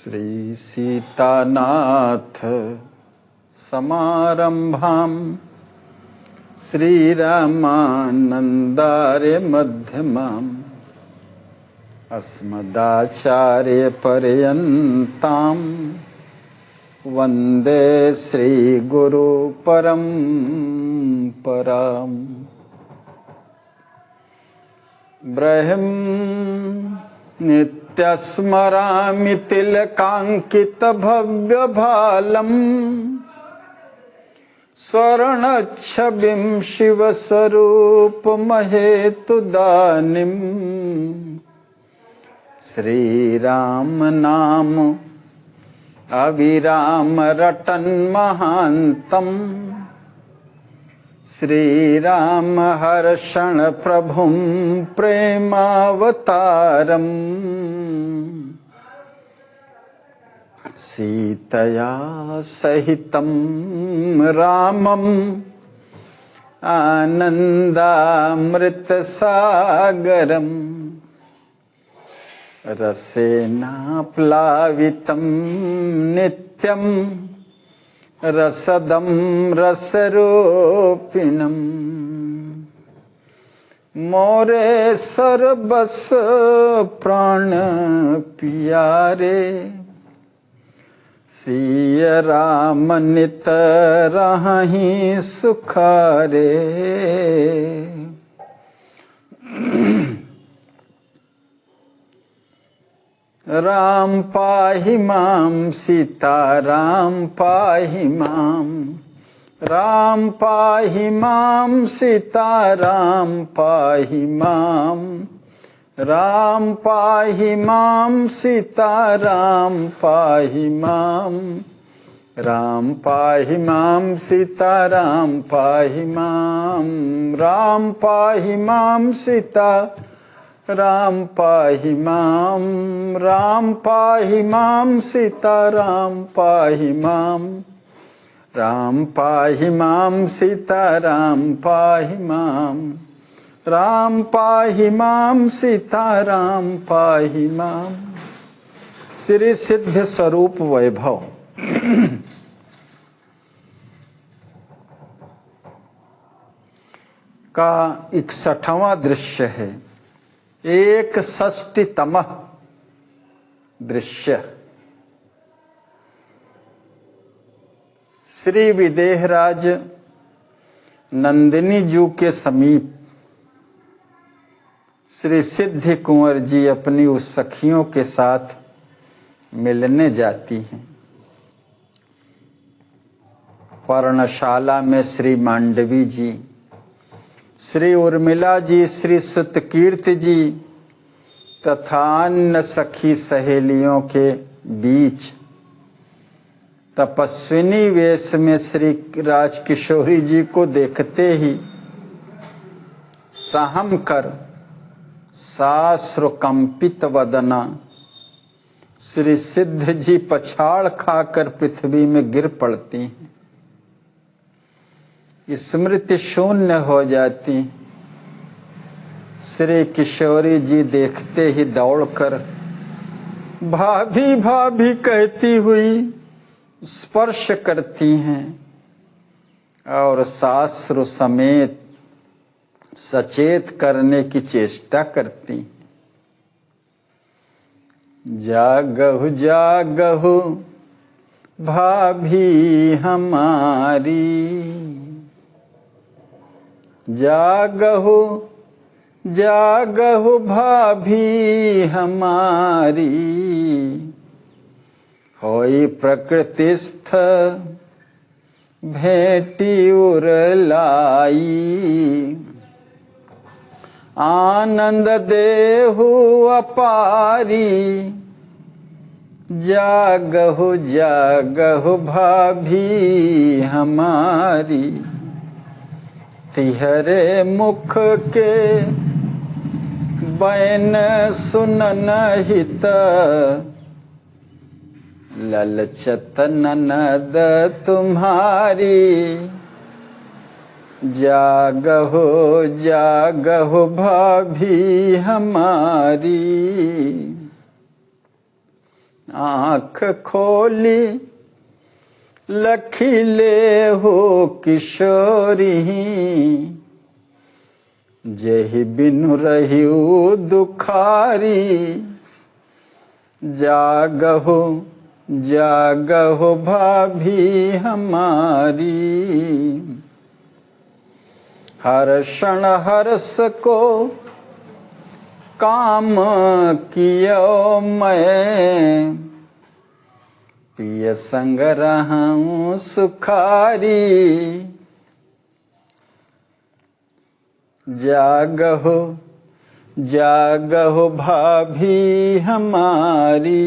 श्री सीतानाथ समारंभां श्रीरामानन्दार्य मध्यमाम् अस्मदाचार्य पर्यन्तां वन्दे श्रीगुरु परम्पराम्। ब्रह्म नित्यस्मरामि तिलकाङ्कितभव्यभालम् स्वर्णच्छविं शिवस्वरूपमहेतुदानीं श्रीराम नाम अविराम रटन्महान्तम् श्रीराम हर्षण प्रभुं प्रेमावतारम् सीतया सहितं रामम् आनन्दामृतसागरम् रसेनाप्लावितं नित्यं रसदं रसरूपिणम् मोरे सर्वस प्राण प्यारे सिय राम नित राहि सुखारे। राम पाहि मां सीता राम पाहि मां राम पाहि मां सीता राम पाहि मां राम पाहि मां सीता राम पाहि मां राम पाहि मां सीता राम पाहि मां राम पाहि मां सीता राम पाहि मां राम पाहि मां सीता राम पाहि मां राम पाहि मां सीता राम पाहि मां राम पाहि मां सीता राम पाहि मां। श्री सिद्ध स्वरूप वैभव का 61वां दृश्य है। 61तम दृश्य श्री विदेहराज नंदिनी जू के समीप श्री सिद्धि कुंवर जी अपनी उस सखियों के साथ मिलने जाती हैं। पर्णशाला में श्री मांडवी जी, श्री उर्मिला जी, श्री सुतकीर्ति जी तथा अन्य सखी सहेलियों के बीच तपस्विनी वेश में श्री राजकिशोरी जी को देखते ही सहम कर साश्रुकंपित वदना श्री सिद्ध जी पछाड़ खाकर पृथ्वी में गिर पड़ती हैं, स्मृति शून्य हो जाती। श्री किशोरी जी देखते ही दौड़कर भाभी भाभी कहती हुई स्पर्श करती हैं और साश्रु समेत सचेत करने की चेष्टा करती। जागहु जागहु भाभी हमारी, जागहु जागहु भाभी हमारी, होई प्रकृतिस्थ भेटी उरलाई, आनंद देहु अपारी, जागहु जागहु भाभी हमारी। तिहरे मुख के बैन सुनन हित, ललचत ननद तुम्हारी, जागहो जागहो भाभी हमारी। आँख खोली लखीले हो किशोरी, जही बिनु रहियो दुखारी, जागहो जागहो भाभी हमारी। हर क्षण हर्ष को काम कियो मैं, पिय संग रहूं सुखारी, जागहो जागहो भाभी हमारी।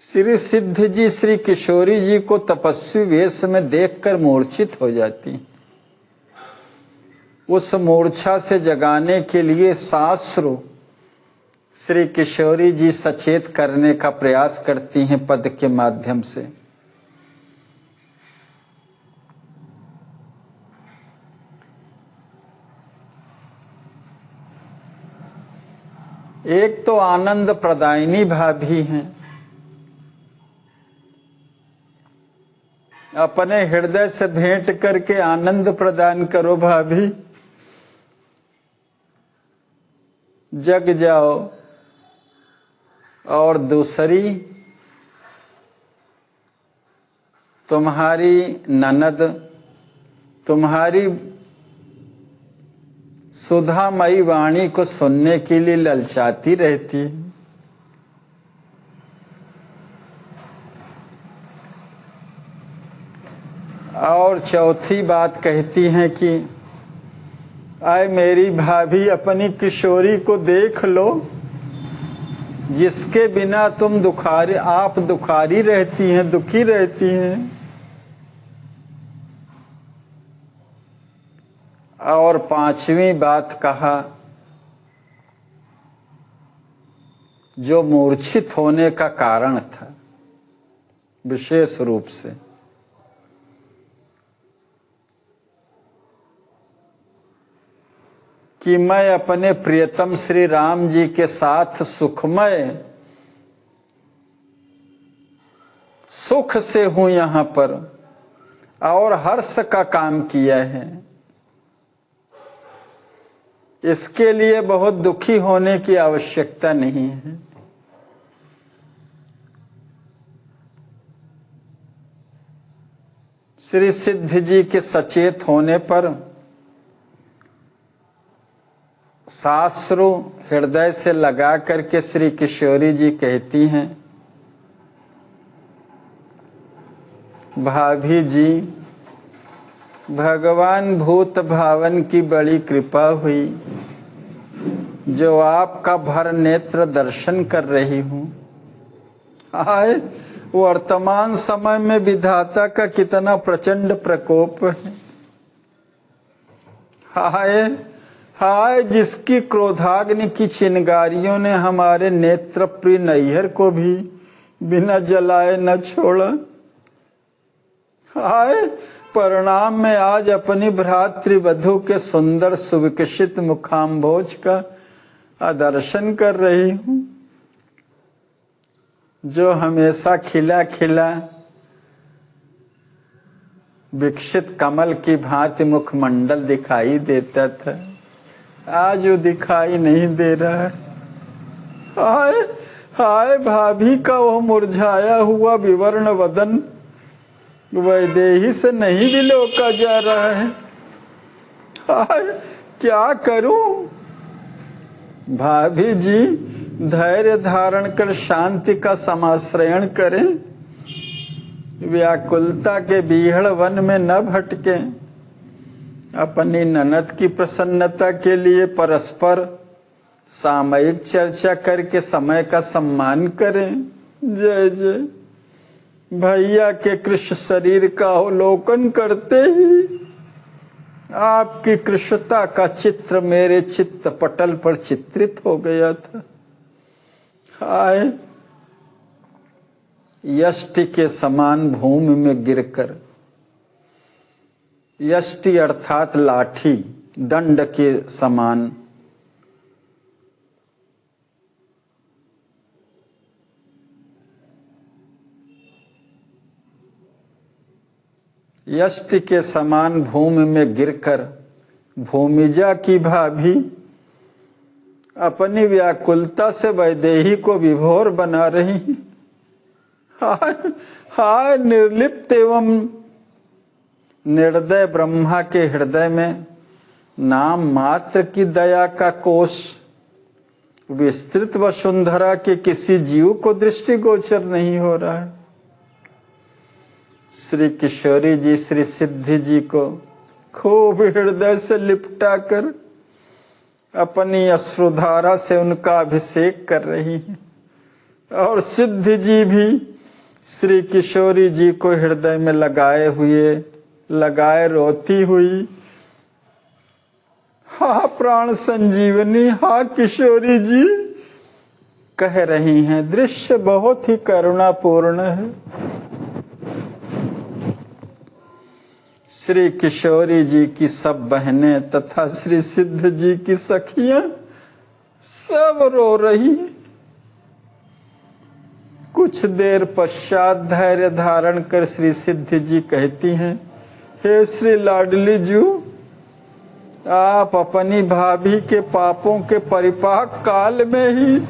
श्री सिद्ध जी श्री किशोरी जी को तपस्वी वेश में देखकर मूर्छित हो जाती। उस मूर्छा से जगाने के लिए शास्त्र श्री किशोरी जी सचेत करने का प्रयास करती हैं पद के माध्यम से। एक तो आनंद प्रदायिनी भाभी हैं, अपने हृदय से भेंट करके आनंद प्रदान करो भाभी, जग जाओ। और दूसरी तुम्हारी ननद तुम्हारी सुधामयी वाणी को सुनने के लिए ललचाती रहती है। और चौथी बात कहती हैं कि आए मेरी भाभी अपनी किशोरी को देख लो, जिसके बिना तुम आप दुखारी रहती हैं, दुखी रहती हैं। और पांचवी बात कहा, जो मूर्छित होने का कारण था विशेष रूप से, कि मैं अपने प्रियतम श्री राम जी के साथ सुखमय सुख से हूं यहां पर और हर्ष का काम किया है। इसके लिए बहुत दुखी होने की आवश्यकता नहीं है। श्री सिद्ध जी के सचेत होने पर शास्त्र हृदय से लगा करके श्री किशोरी जी कहती हैं, भाभी जी भगवान भूत भावन की बड़ी कृपा हुई, जो आपका भर नेत्र दर्शन कर रही हूं। हाय, वर्तमान समय में विधाता का कितना प्रचंड प्रकोप है। हाय हाय, जिसकी क्रोधाग्नि की चिंगारियों ने हमारे नेत्र प्रिय नैहर को भी बिना जलाए न छोड़ा। हाय, परिणाम में आज अपनी भ्रातृवधू के सुंदर सुविकसित मुखाम्भोज का दर्शन कर रही हूं, जो हमेशा खिला खिला विकसित कमल की भांति मुखमंडल दिखाई देता था, आज वो दिखाई नहीं दे रहा है। हाय हाय, भाभी का वो मुरझाया हुआ विवर्ण वदन वैदेही से नहीं भी लोका जा रहा है। हाय, क्या करूं? भाभी जी धैर्य धारण कर शांति का समाश्रयण करें, व्याकुलता के बीहड़ वन में न भटकें, अपनी ननद की प्रसन्नता के लिए परस्पर सामयिक चर्चा करके समय का सम्मान करें। जय जय। भैया के कृष्ण शरीर का अवलोकन करते ही आपकी कृष्णता का चित्र मेरे चित्त पटल पर चित्रित हो गया था। हाय, यष्टि के समान भूमि में गिरकर, यष्टि अर्थात लाठी, दंड के समान यष्टि के समान भूमि में गिरकर भूमिजा की भाभी अपनी व्याकुलता से वैदेही को विभोर बना रही। हाय हाय निर्लिप्त एवं निर्दय ब्रह्मा के हृदय में नाम मात्र की दया का कोष विस्तृत वसुंधरा के किसी जीव को दृष्टिगोचर नहीं हो रहा है। श्री किशोरी जी श्री सिद्धि जी को खूब हृदय से लिपटा कर अपनी अश्रुधारा से उनका अभिषेक कर रही हैं और सिद्धि जी भी श्री किशोरी जी को हृदय में लगाए रोती हुई, हा प्राण संजीवनी, हा किशोरी जी कह रही हैं। दृश्य बहुत ही करुणापूर्ण है। श्री किशोरी जी की सब बहनें तथा श्री सिद्ध जी की सखियां सब रो रही। कुछ देर पश्चात धैर्य धारण कर श्री सिद्धि जी कहती हैं, हे श्री लाडली जी, आप अपनी भाभी के पापों के परिपाक काल में ही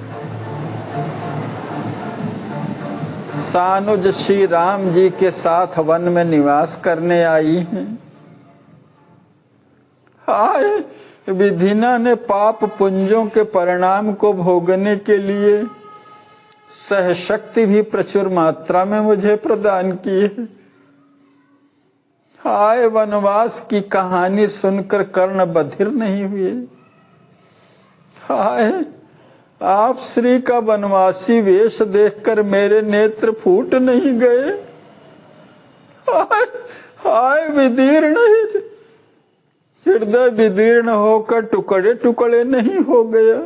सानुज श्री राम जी के साथ वन में निवास करने आई हैं। हाय विधिना ने पाप पुंजों के परिणाम को भोगने के लिए सहशक्ति भी प्रचुर मात्रा में मुझे प्रदान की है। हाय वनवास की कहानी सुनकर कर्ण बधिर नहीं हुए। हाय आप श्री का वनवासी वेश देखकर मेरे नेत्र फूट नहीं गए। हाय हाय विदीर्ण हृदय विदीर्ण होकर टुकड़े टुकड़े नहीं हो गया।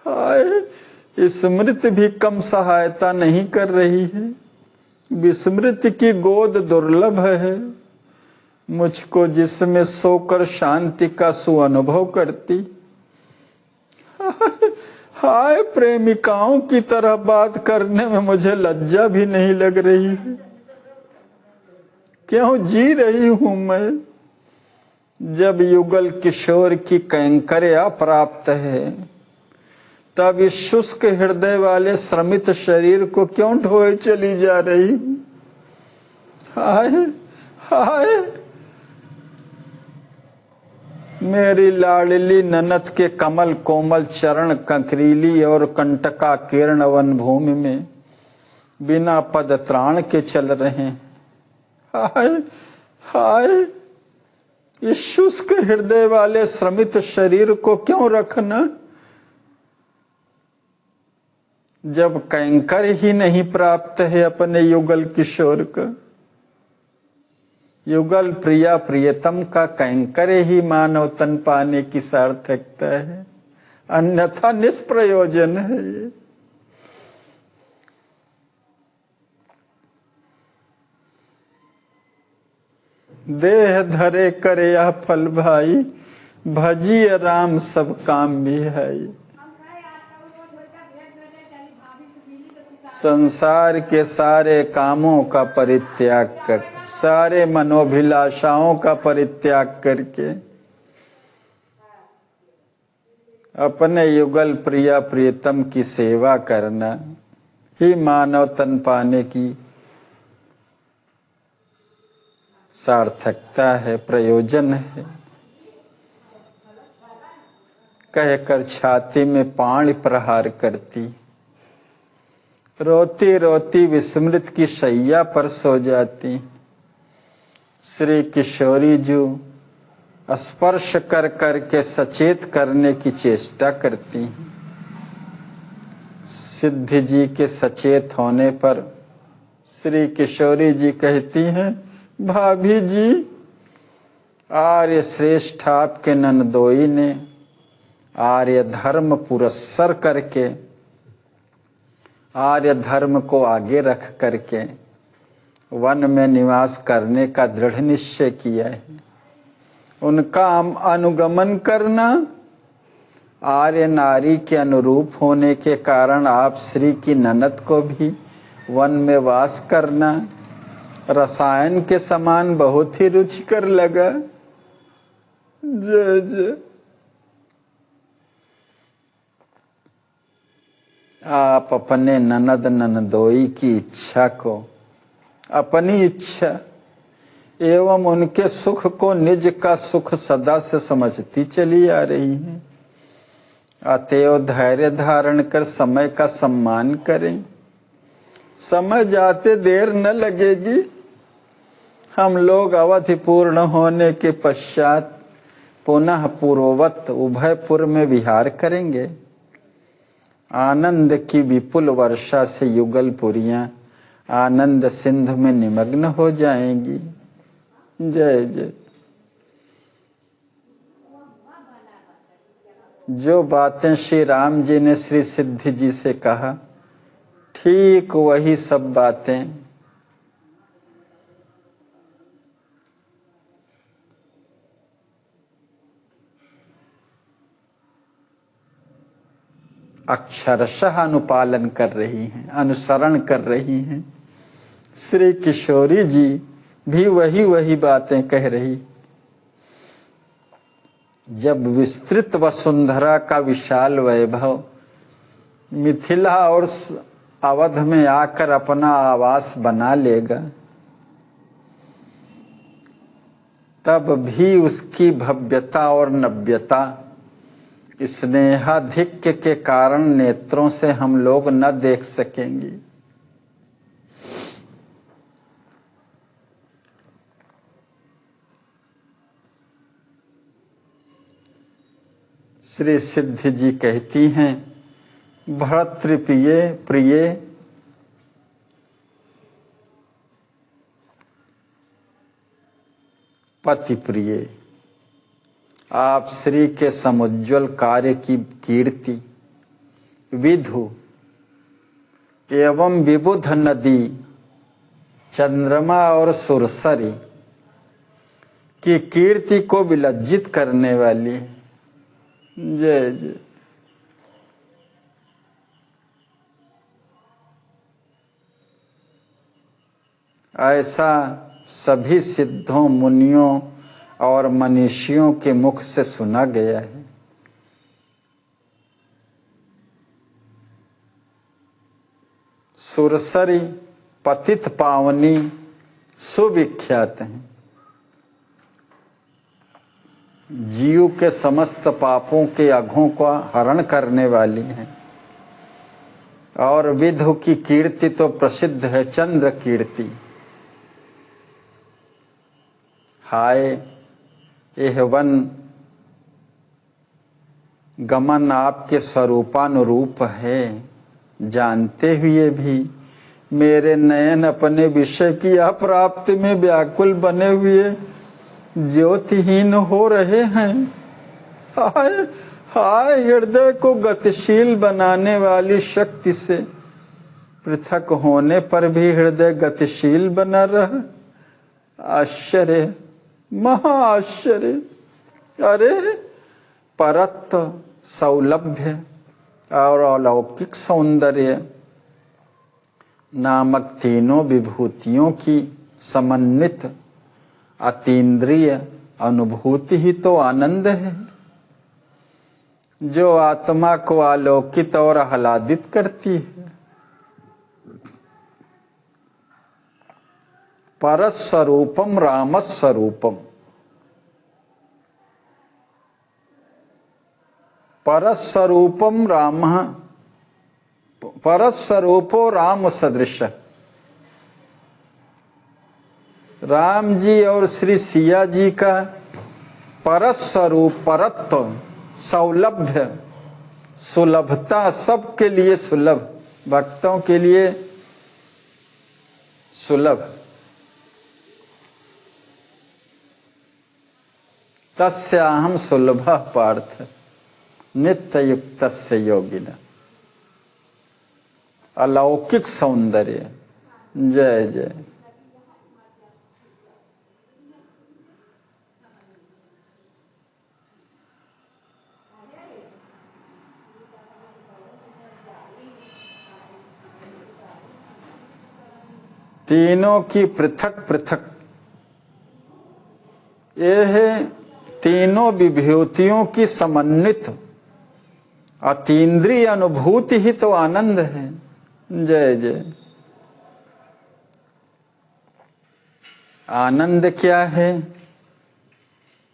हाय स्मृति भी कम सहायता नहीं कर रही है। विस्मृति की गोद दुर्लभ है मुझको, जिसमें सोकर शांति का सुअनुभव करती। हाय प्रेमिकाओं की तरह बात करने में मुझे लज्जा भी नहीं लग रही है। क्यों जी रही हूं मैं जब युगल किशोर की कैंकर्या प्राप्त है, तब इस शुष्क हृदय वाले श्रमित शरीर को क्यों ढोए चली जा रही हूं। हाय हाय मेरी लाडली ननद के कमल कोमल चरण कंकरीली और कंटका किरण वन भूमि में बिना पद त्राण के चल रहे हैं। हाय हाय इस शुष्क हृदय वाले श्रमित शरीर को क्यों रखना जब कैंकर ही नहीं प्राप्त है अपने युगल किशोर का। युगल प्रिया प्रियतम का कैंकर ही मानव तन पाने की सार्थकता है, अन्यथा निष्प्रयोजन है ये। देह धरे करे या फल भाई, भजिय राम सब काम भी है। संसार के सारे कामों का परित्याग कर, सारे मनोभिलाषाओं का परित्याग करके अपने युगल प्रिया प्रियतम की सेवा करना ही मानव तन पाने की सार्थकता है, प्रयोजन है। कहकर छाती में पाणी प्रहार करती, रोती रोती विस्मृत की शैया पर सो जाती। श्री किशोरी जी स्पर्श कर करके सचेत करने की चेष्टा करती। सिद्धि जी के सचेत होने पर श्री किशोरी जी कहती हैं, भाभी जी आर्य श्रेष्ठ आपके नंदोई ने आर्य धर्म पुरस्सर करके, आर्य धर्म को आगे रख करके वन में निवास करने का दृढ़ निश्चय किया है। उनका अनुगमन करना, आर्य नारी के अनुरूप होने के कारण आप श्री की ननद को भी वन में वास करना रसायन के समान बहुत ही रुचिकर लगा। जय जय। आप अपने ननद ननदोई की इच्छा को अपनी इच्छा एवं उनके सुख को निज का सुख सदा से समझती चली आ रही हैं। अतएव धैर्य धारण कर समय का सम्मान करें। समय जाते देर न लगेगी। हम लोग अवधि पूर्ण होने के पश्चात पुनः पूर्ववत उभयपुर में विहार करेंगे। आनंद की विपुल वर्षा से युगल पुरियां आनंद सिंधु में निमग्न हो जाएंगी। जय जय। जो बातें श्री राम जी ने श्री सिद्धि जी से कहा, ठीक वही सब बातें अक्षरशः अनुपालन कर रही हैं, अनुसरण कर रही हैं। श्री किशोरी जी भी वही बातें कह रही। जब विस्तृत वसुंधरा का विशाल वैभव मिथिला और अवध में आकर अपना आवास बना लेगा, तब भी उसकी भव्यता और नव्यता स्नेहाधिक्य के कारण नेत्रों से हम लोग न देख सकेंगे। श्री सिद्धि जी कहती हैं, भर्तृप्रिय प्रिय पति प्रिय, आप श्री के समुज्ज्वल कार्य की कीर्ति विधु एवं विबुध नदी चंद्रमा और सुरसरी की कीर्ति को विलज्जित करने वाली। जय जय। ऐसा सभी सिद्धों मुनियों और मनीषियों के मुख से सुना गया है। सुरसरी पतित पावनी सुविख्यात हैं। जीव के समस्त पापों के अघों का हरण करने वाली हैं। और विधु की कीर्ति तो प्रसिद्ध है, चंद्र कीर्ति। हाय यह वन गमन आपके स्वरूपानुरूप है, जानते हुए भी मेरे नयन अपने विषय की अप्राप्ति में व्याकुल बने हुए ज्योतिहीन हो रहे हैं। हाय हाय, हृदय को गतिशील बनाने वाली शक्ति से पृथक होने पर भी हृदय गतिशील बना रहा। आश्चर्य, महाआश्चर्य। अरे परत्व, सौलभ्य और अलौकिक सौंदर्य नामक तीनों विभूतियों की समन्वित अतीन्द्रिय अनुभूति ही तो आनंद है, जो आत्मा को आलोकित और आह्लादित करती है। परस्वरूपम रामस्वरूपम, परस्वरूपम राम, परस्वरूपो राम सदृश। राम जी और श्री सिया जी का परस्वरूप, परत्व, सौलभ्य, सुलभता, सबके लिए सुलभ, भक्तों के लिए सुलभ। तस्याहं सुलभः पार्थ नित्य युक्तस्य योगिना। अलौकिक सौंदर्य। जय जय। तीनों की पृथक पृथक, ये है तीनों विभूतियों की समन्वित अतीन्द्रिय अनुभूति ही तो आनंद है। जय जय। आनंद क्या है?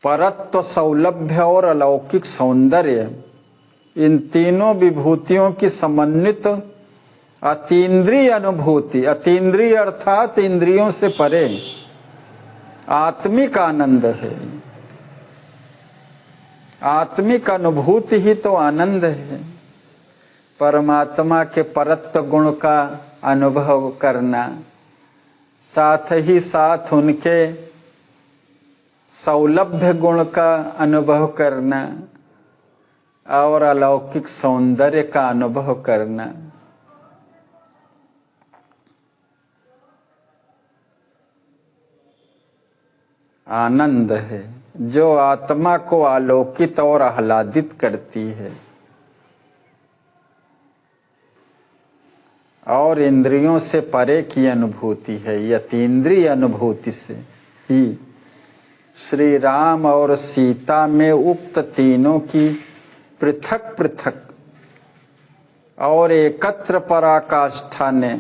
परत्व, सौलभ्य और अलौकिक सौंदर्य, इन तीनों विभूतियों की समन्वित अतीन्द्रिय अनुभूति। अतीन्द्रिय अर्थात इंद्रियों से परे आत्मिक आनंद है। आत्मिक अनुभूति ही तो आनंद है। परमात्मा के परत्व गुण का अनुभव करना, साथ ही साथ उनके सौलभ्य गुण का अनुभव करना और अलौकिक सौंदर्य का अनुभव करना। आनंद है जो आत्मा को आलोकित और आह्लादित करती है और इंद्रियों से परे की अनुभूति है। यतीन्द्रिय अनुभूति से ही श्री राम और सीता में उक्त तीनों की पृथक पृथक और एकत्र पराकाष्ठा ने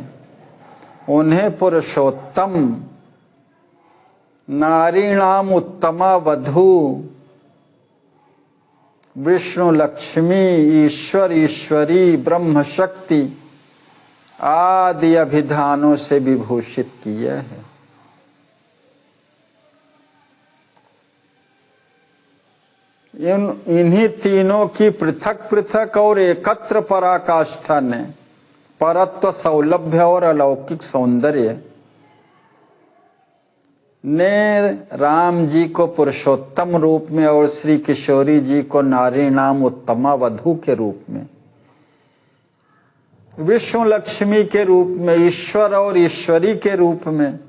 उन्हें पुरुषोत्तम, नारीणाम उत्तमा वधू, विष्णु लक्ष्मी, ईश्वर ईश्वरी, ब्रह्म शक्ति आदि अभिधानों से विभूषित किया है। इन्हीं तीनों की पृथक पृथक और एकत्र पराकाष्ठा ने परत्व, सौलभ्य और अलौकिक सौंदर्य ने राम जी को पुरुषोत्तम रूप में और श्री किशोरी जी को नारी नाम उत्तमा वधू के रूप में, विष्णु लक्ष्मी के रूप में, ईश्वर और ईश्वरी के रूप में,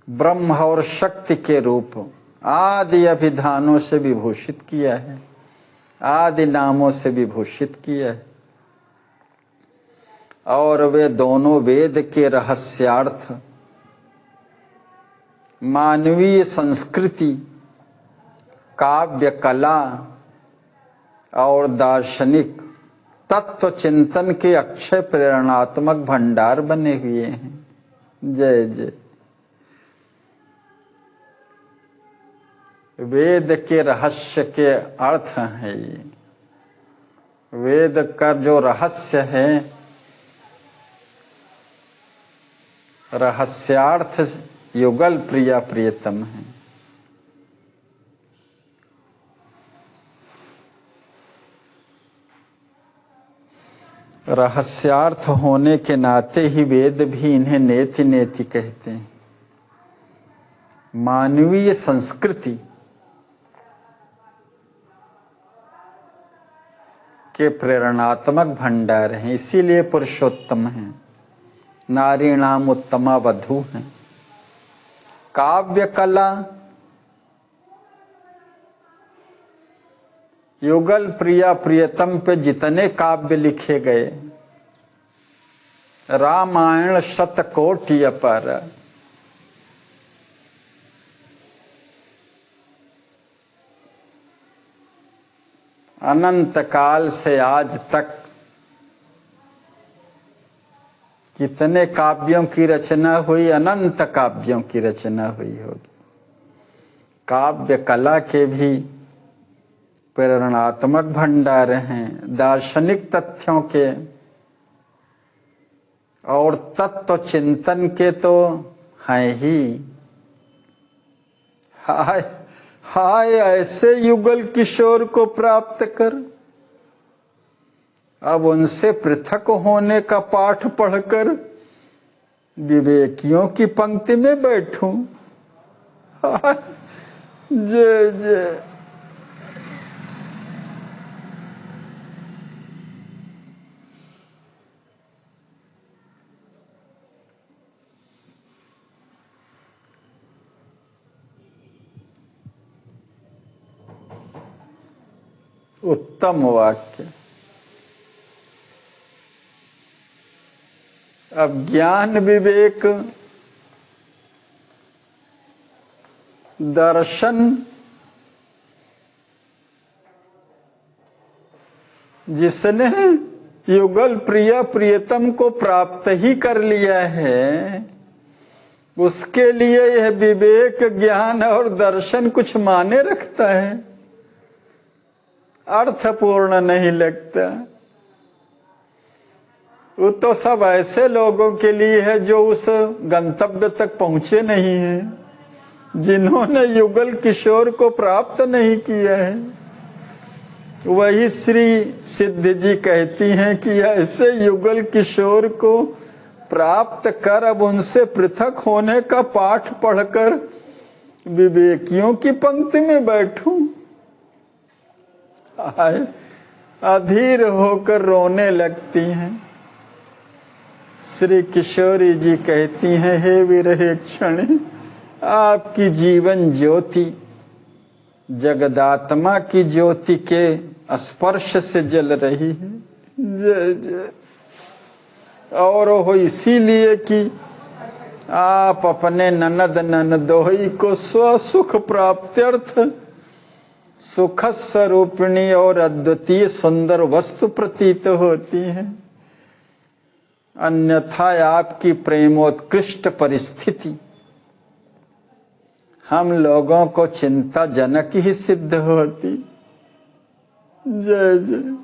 ब्रह्म और शक्ति के रूप आदि अभिधानों से विभूषित किया है, आदि नामों से विभूषित किया है। और वे दोनों वेद के रहस्यार्थ, मानवीय संस्कृति, काव्य कला और दार्शनिक तत्व चिंतन के अक्षय प्रेरणात्मक भंडार बने हुए हैं। जय जय। वेद के रहस्य के अर्थ है ये। वेद का जो रहस्य है, रहस्यार्थ युगल प्रिया प्रियतम है। रहस्यार्थ होने के नाते ही वेद भी इन्हें नेति नेति कहते हैं। मानवीय संस्कृति के प्रेरणात्मक भंडार हैं, इसीलिए पुरुषोत्तम हैं, नारी नाम उत्तमा वधू हैं। काव्य कला, युगल प्रिया प्रियतम पे जितने काव्य लिखे गए, रामायण शतकोटि अपार, अनंत काल से आज तक कितने काव्यों की रचना हुई, अनंत काव्यों की रचना हुई होगी। काव्य कला के भी प्रेरणात्मक भंडार हैं, दार्शनिक तथ्यों के और तत्व चिंतन के तो हैं ही। हाय हाय ऐसे युगल किशोर को प्राप्त कर अब उनसे पृथक होने का पाठ पढ़कर विवेकियों की पंक्ति में बैठूं। जय जय। उत्तम वाक्य। अब ज्ञान विवेक दर्शन जिसने युगल प्रिय प्रियतम को प्राप्त ही कर लिया है, उसके लिए यह विवेक ज्ञान और दर्शन कुछ माने रखता है, अर्थपूर्ण नहीं लगता। वो तो सब ऐसे लोगों के लिए है जो उस गंतव्य तक पहुंचे नहीं हैं, जिन्होंने युगल किशोर को प्राप्त नहीं किया है। वही श्री सिद्ध जी कहती हैं कि ऐसे युगल किशोर को प्राप्त कर अब उनसे पृथक होने का पाठ पढ़कर विवेकियों की पंक्ति में बैठूं। अधीर होकर रोने लगती हैं। श्री किशोरी जी कहती हैं, हे विरहेक्षणी, आपकी जीवन ज्योति जगदात्मा की ज्योति के स्पर्श से जल रही है। जय जय। और हो इसीलिए कि आप अपने ननद ननदोई को स्वसुख प्राप्त्यर्थ सुख स्वरूपिणी और अद्वितीय सुंदर वस्तु प्रतीत होती है। अन्यथा आपकी प्रेमोत्कृष्ट परिस्थिति हम लोगों को चिंताजनक ही सिद्ध होती। जय जय।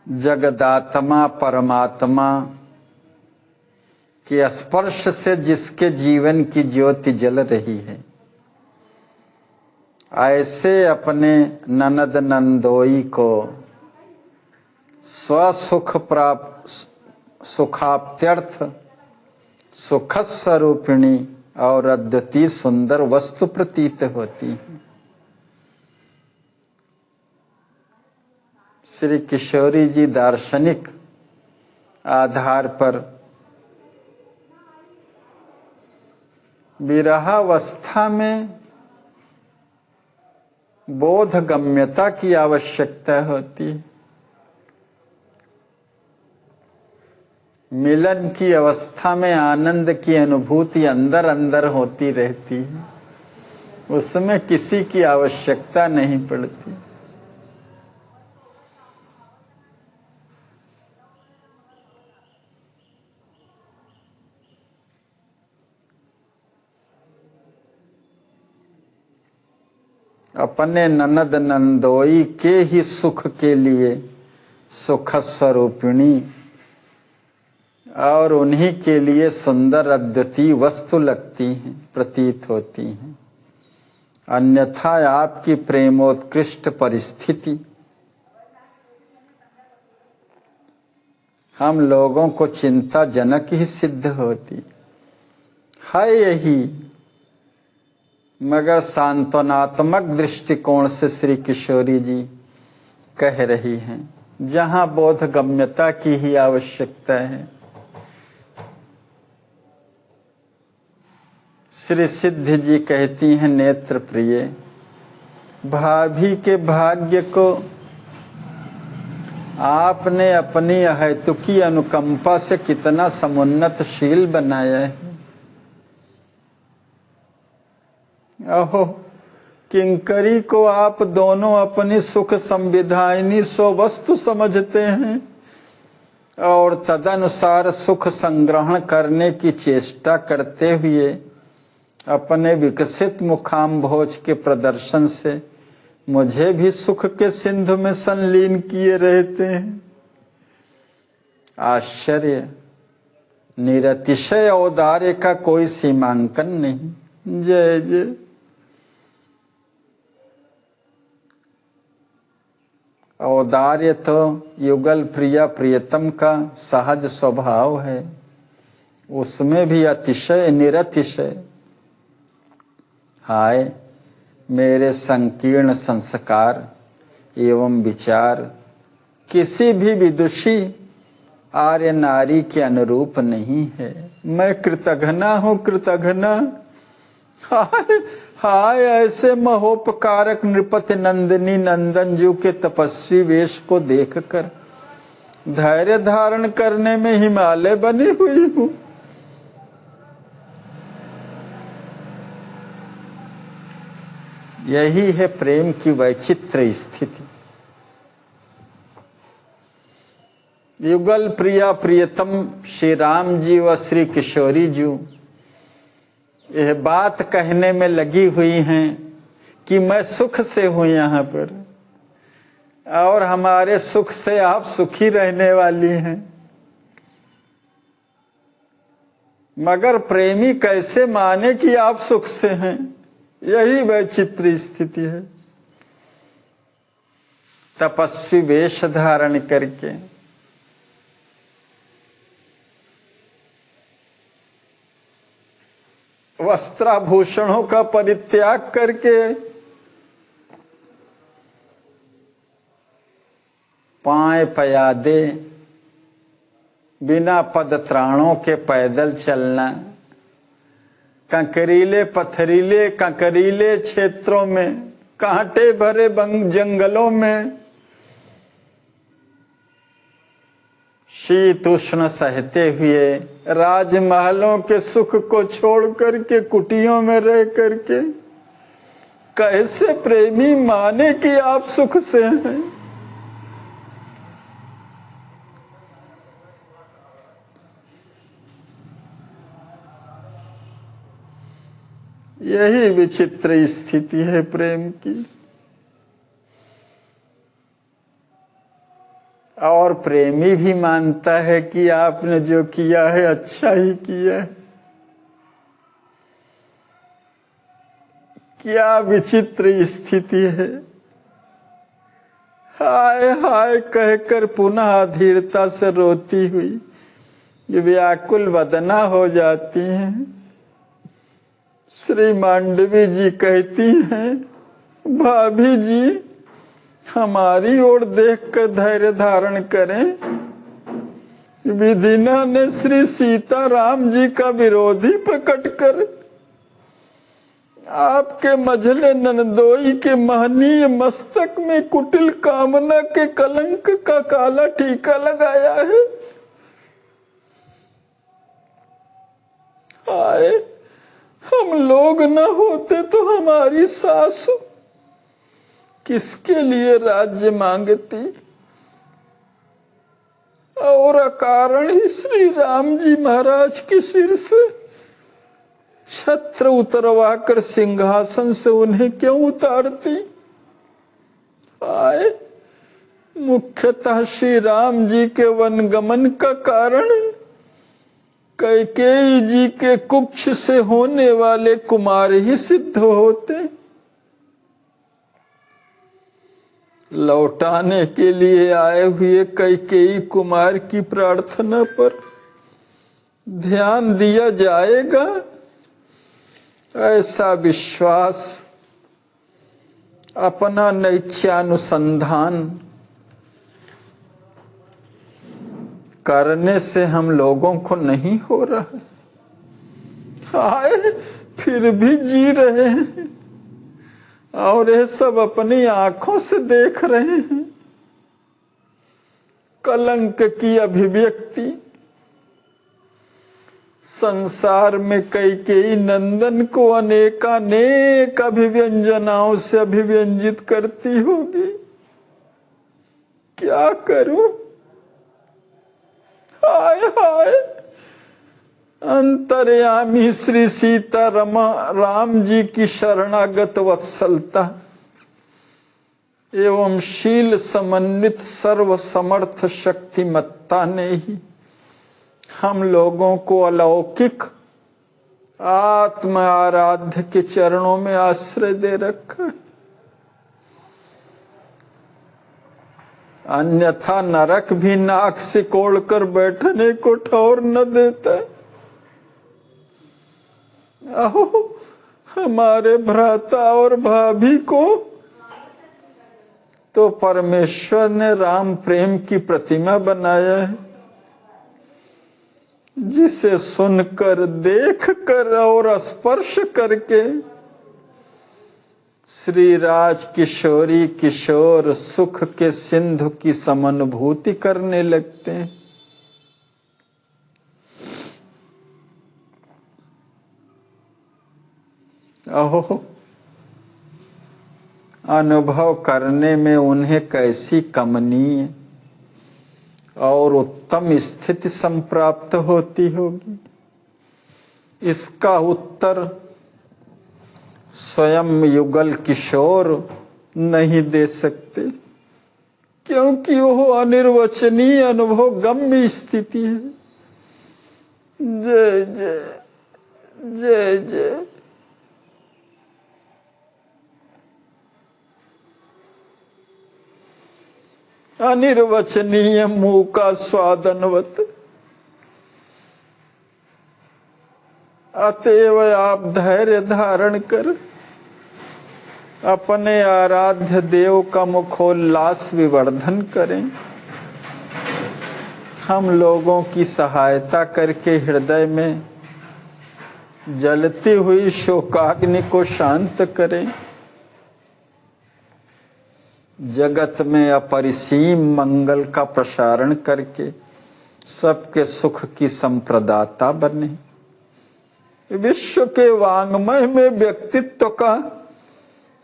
जगदात्मा परमात्मा के स्पर्श से जिसके जीवन की ज्योति जल रही है, ऐसे अपने ननद नंदोई को स्वसुख प्राप्त सुखाप्त्यर्थ सुख स्वरूपिणी और अद्वितीय सुंदर वस्तु प्रतीत होती है। श्री किशोरी जी दार्शनिक आधार पर विरहावस्था में बोध गम्यता की आवश्यकता होती है। मिलन की अवस्था में आनंद की अनुभूति अंदर अंदर होती रहती है, उसमें किसी की आवश्यकता नहीं पड़ती। अपने ननद नंदोई के ही सुख के लिए सुख स्वरूपिणी और उन्हीं के लिए सुंदर अद्वितीय वस्तु लगती हैं, प्रतीत होती हैं। अन्यथा आपकी प्रेमोत्कृष्ट परिस्थिति हम लोगों को चिंताजनक ही सिद्ध होती है। यही मगर सांत्वनात्मक दृष्टिकोण से श्री किशोरी जी कह रही हैं, जहां बोधगम्यता की ही आवश्यकता है। श्री सिद्ध जी कहती हैं, नेत्र प्रिय, भाभी के भाग्य को आपने अपनी अहेतुकी अनुकंपा से कितना समुन्नतशील बनाया है। अहो, किंकरी को आप दोनों अपनी सुख संविधायनी सो वस्तु समझते हैं और तदनुसार सुख संग्रहण करने की चेष्टा करते हुए अपने विकसित मुखाम्भोज के प्रदर्शन से मुझे भी सुख के सिंधु में संलीन किए रहते हैं। आश्चर्य, निरतिशय औदार्य का कोई सीमांकन नहीं। जय जय। औदार्य तो युगल प्रिया प्रियतम का सहज स्वभाव है, उसमें भी अतिशय निरतिशय। हाय मेरे संकीर्ण संस्कार एवं विचार किसी भी विदुषी आर्य नारी के अनुरूप नहीं है। मैं कृतघ्ना हूँ, कृतघ्ना। हाय हाय, ऐसे महोपकारक नृपति नंदिनी नंदन जी के तपस्वी वेश को देखकर धैर्य धारण करने में हिमालय बनी हुई हूँ। यही है प्रेम की वैचित्र स्थिति। युगल प्रिया प्रियतम श्री राम जी व श्री किशोरी जी यह बात कहने में लगी हुई हैं कि मैं सुख से हूं यहाँ पर और हमारे सुख से आप सुखी रहने वाली हैं। मगर प्रेमी कैसे माने कि आप सुख से हैं? यही वैचित्र स्थिति है। तपस्वी वेश धारण करके वस्त्राभूषणों का परित्याग करके पांय पयादे बिना पदत्राणों के पैदल चलना, कंकरीले क्षेत्रों में, कांटे भरे जंगलों में शीत उष्ण सहते हुए राजमहलों के सुख को छोड़ करके कुटियों में रह करके कैसे प्रेमी माने कि आप सुख से हैं? यही विचित्र स्थिति है प्रेम की। और प्रेमी भी मानता है कि आपने जो किया है अच्छा ही किया है। क्या विचित्र स्थिति है। हाय हाय कहकर पुनः अधीरता से रोती हुई व्याकुल वदना हो जाती हैं। श्री मांडवी जी कहती हैं, भाभी जी हमारी ओर देखकर धैर्य धारण करें। विधिना ने श्री सीता राम जी का विरोधी प्रकट कर आपके मझले नंदोई के महनीय मस्तक में कुटिल कामना के कलंक का काला टीका लगाया है। आए हम लोग न होते तो हमारी सासू किसके लिए राज्य मांगती और अकारण ही श्री राम जी महाराज के सिर से छत्र उतरवा कर सिंहासन से उन्हें क्यों उतारती। आए मुख्यतः श्री राम जी के वनगमन का कारण कैकेयी जी के कुक्ष से होने वाले कुमार ही सिद्ध होते। लौटाने के लिए आए हुए कैकेयी कुमार की प्रार्थना पर ध्यान दिया जाएगा, ऐसा विश्वास अपना नैत्यानुसंधान करने से हम लोगों को नहीं हो रहा है। हाय फिर भी जी रहे हैं और ये सब अपनी आंखों से देख रहे हैं। कलंक की अभिव्यक्ति संसार में कैकेयी नंदन को अनेकानेक अभिव्यंजनाओं से अभिव्यंजित करती होगी। क्या करूं? हाय हाय अंतर्यामी श्री सीता राम जी की शरणागत वत्सलता एवं शील समन्वित सर्व समर्थ शक्तिमत्ता ने ही हम लोगों को अलौकिक आत्म आराध्य के चरणों में आश्रय दे रखा है। अन्यथा नरक भी नाक सिकोड़ कर बैठने को ठौर न देता। आओ हमारे भ्राता और भाभी को तो परमेश्वर ने राम प्रेम की प्रतिमा बनाया है, जिसे सुनकर, देखकर और स्पर्श करके श्री राज किशोरी किशोर सुख के सिंधु की समानुभूति करने लगते हैं। अहो, अनुभव करने में उन्हें कैसी कमनीय और उत्तम स्थिति संप्राप्त होती होगी, इसका उत्तर स्वयं युगल किशोर नहीं दे सकते, क्योंकि वह अनिर्वचनीय अनुभव गम्य स्थिति है। जय जय जय जय। अनिर्वचनीय मुंह का स्वादनवत। अतएव आप धैर्य धारण कर अपने आराध्य देव का मुखोल्लास विवर्धन करें। हम लोगों की सहायता करके हृदय में जलती हुई शोकाग्नि को शांत करें। जगत में अपरिसीम मंगल का प्रसारण करके सबके सुख की संप्रदाता बने। विश्व के वांग्मय में व्यक्तित्व का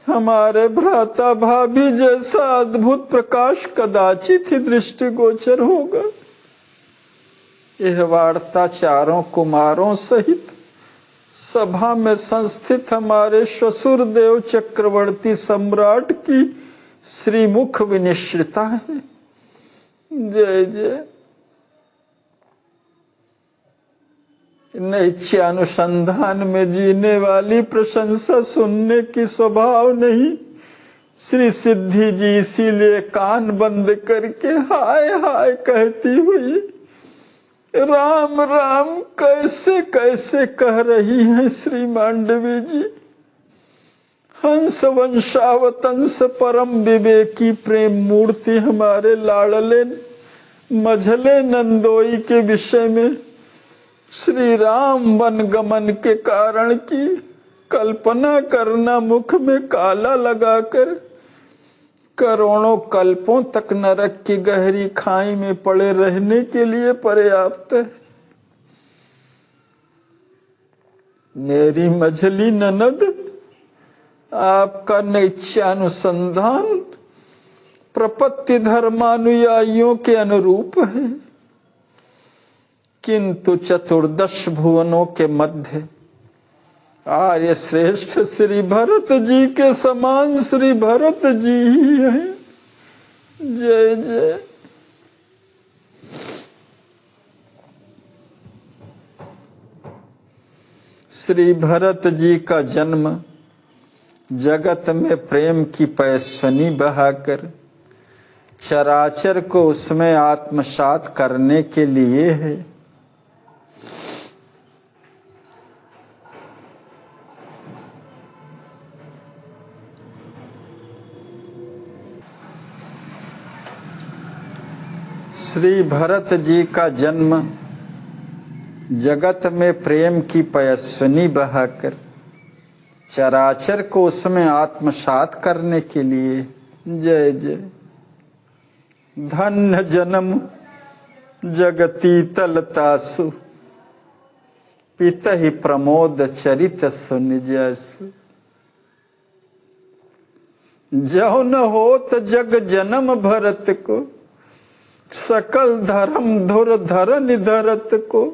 हमारे भ्राता भाभी जैसा अद्भुत प्रकाश कदाचित ही दृष्टिगोचर होगा। यह वार्ता चारों कुमारों सहित सभा में संस्थित हमारे श्वशुर देव चक्रवर्ती सम्राट की श्रीमुख विनिश्रिता है। जय जय। नैत्य अनुसंधान में जीने वाली प्रशंसा सुनने की स्वभाव नहीं। श्री सिद्धि जी इसीलिए कान बंद करके हाय हाय कहती हुई राम राम कैसे कैसे कह रही हैं श्री मांडवी जी। हंस वंशावतंस परम विवेकी प्रेम मूर्ति हमारे लाडले मझले नंदोई के विषय में श्री राम वन गमन के कारण की कल्पना करना मुख में काला लगाकर करोड़ों कल्पों तक नरक की गहरी खाई में पड़े रहने के लिए पर्याप्त है। मेरी मझली ननद, आपका नैत्यानुसंधान प्रपत्ति धर्मानुयायियों के अनुरूप है, किंतु चतुर्दश भुवनों के मध्य आर्य श्रेष्ठ श्री भरत जी के समान श्री भरत जी ही हैं। जय जय। श्री भरत जी का जन्म जगत में प्रेम की पैस्वनी बहाकर चराचर को उसमें आत्मसात करने के लिए है। श्री भरत जी का जन्म जगत में प्रेम की पयस्विनी बहाकर चराचर को उसमें आत्मसात करने के लिए। जय जय। धन्य जन्म जगती तलतासु पिता ही प्रमोद चरित सुन जैसु। जो न होत जग जन्म भरत को सकल धर्म धुर धर निधरत को।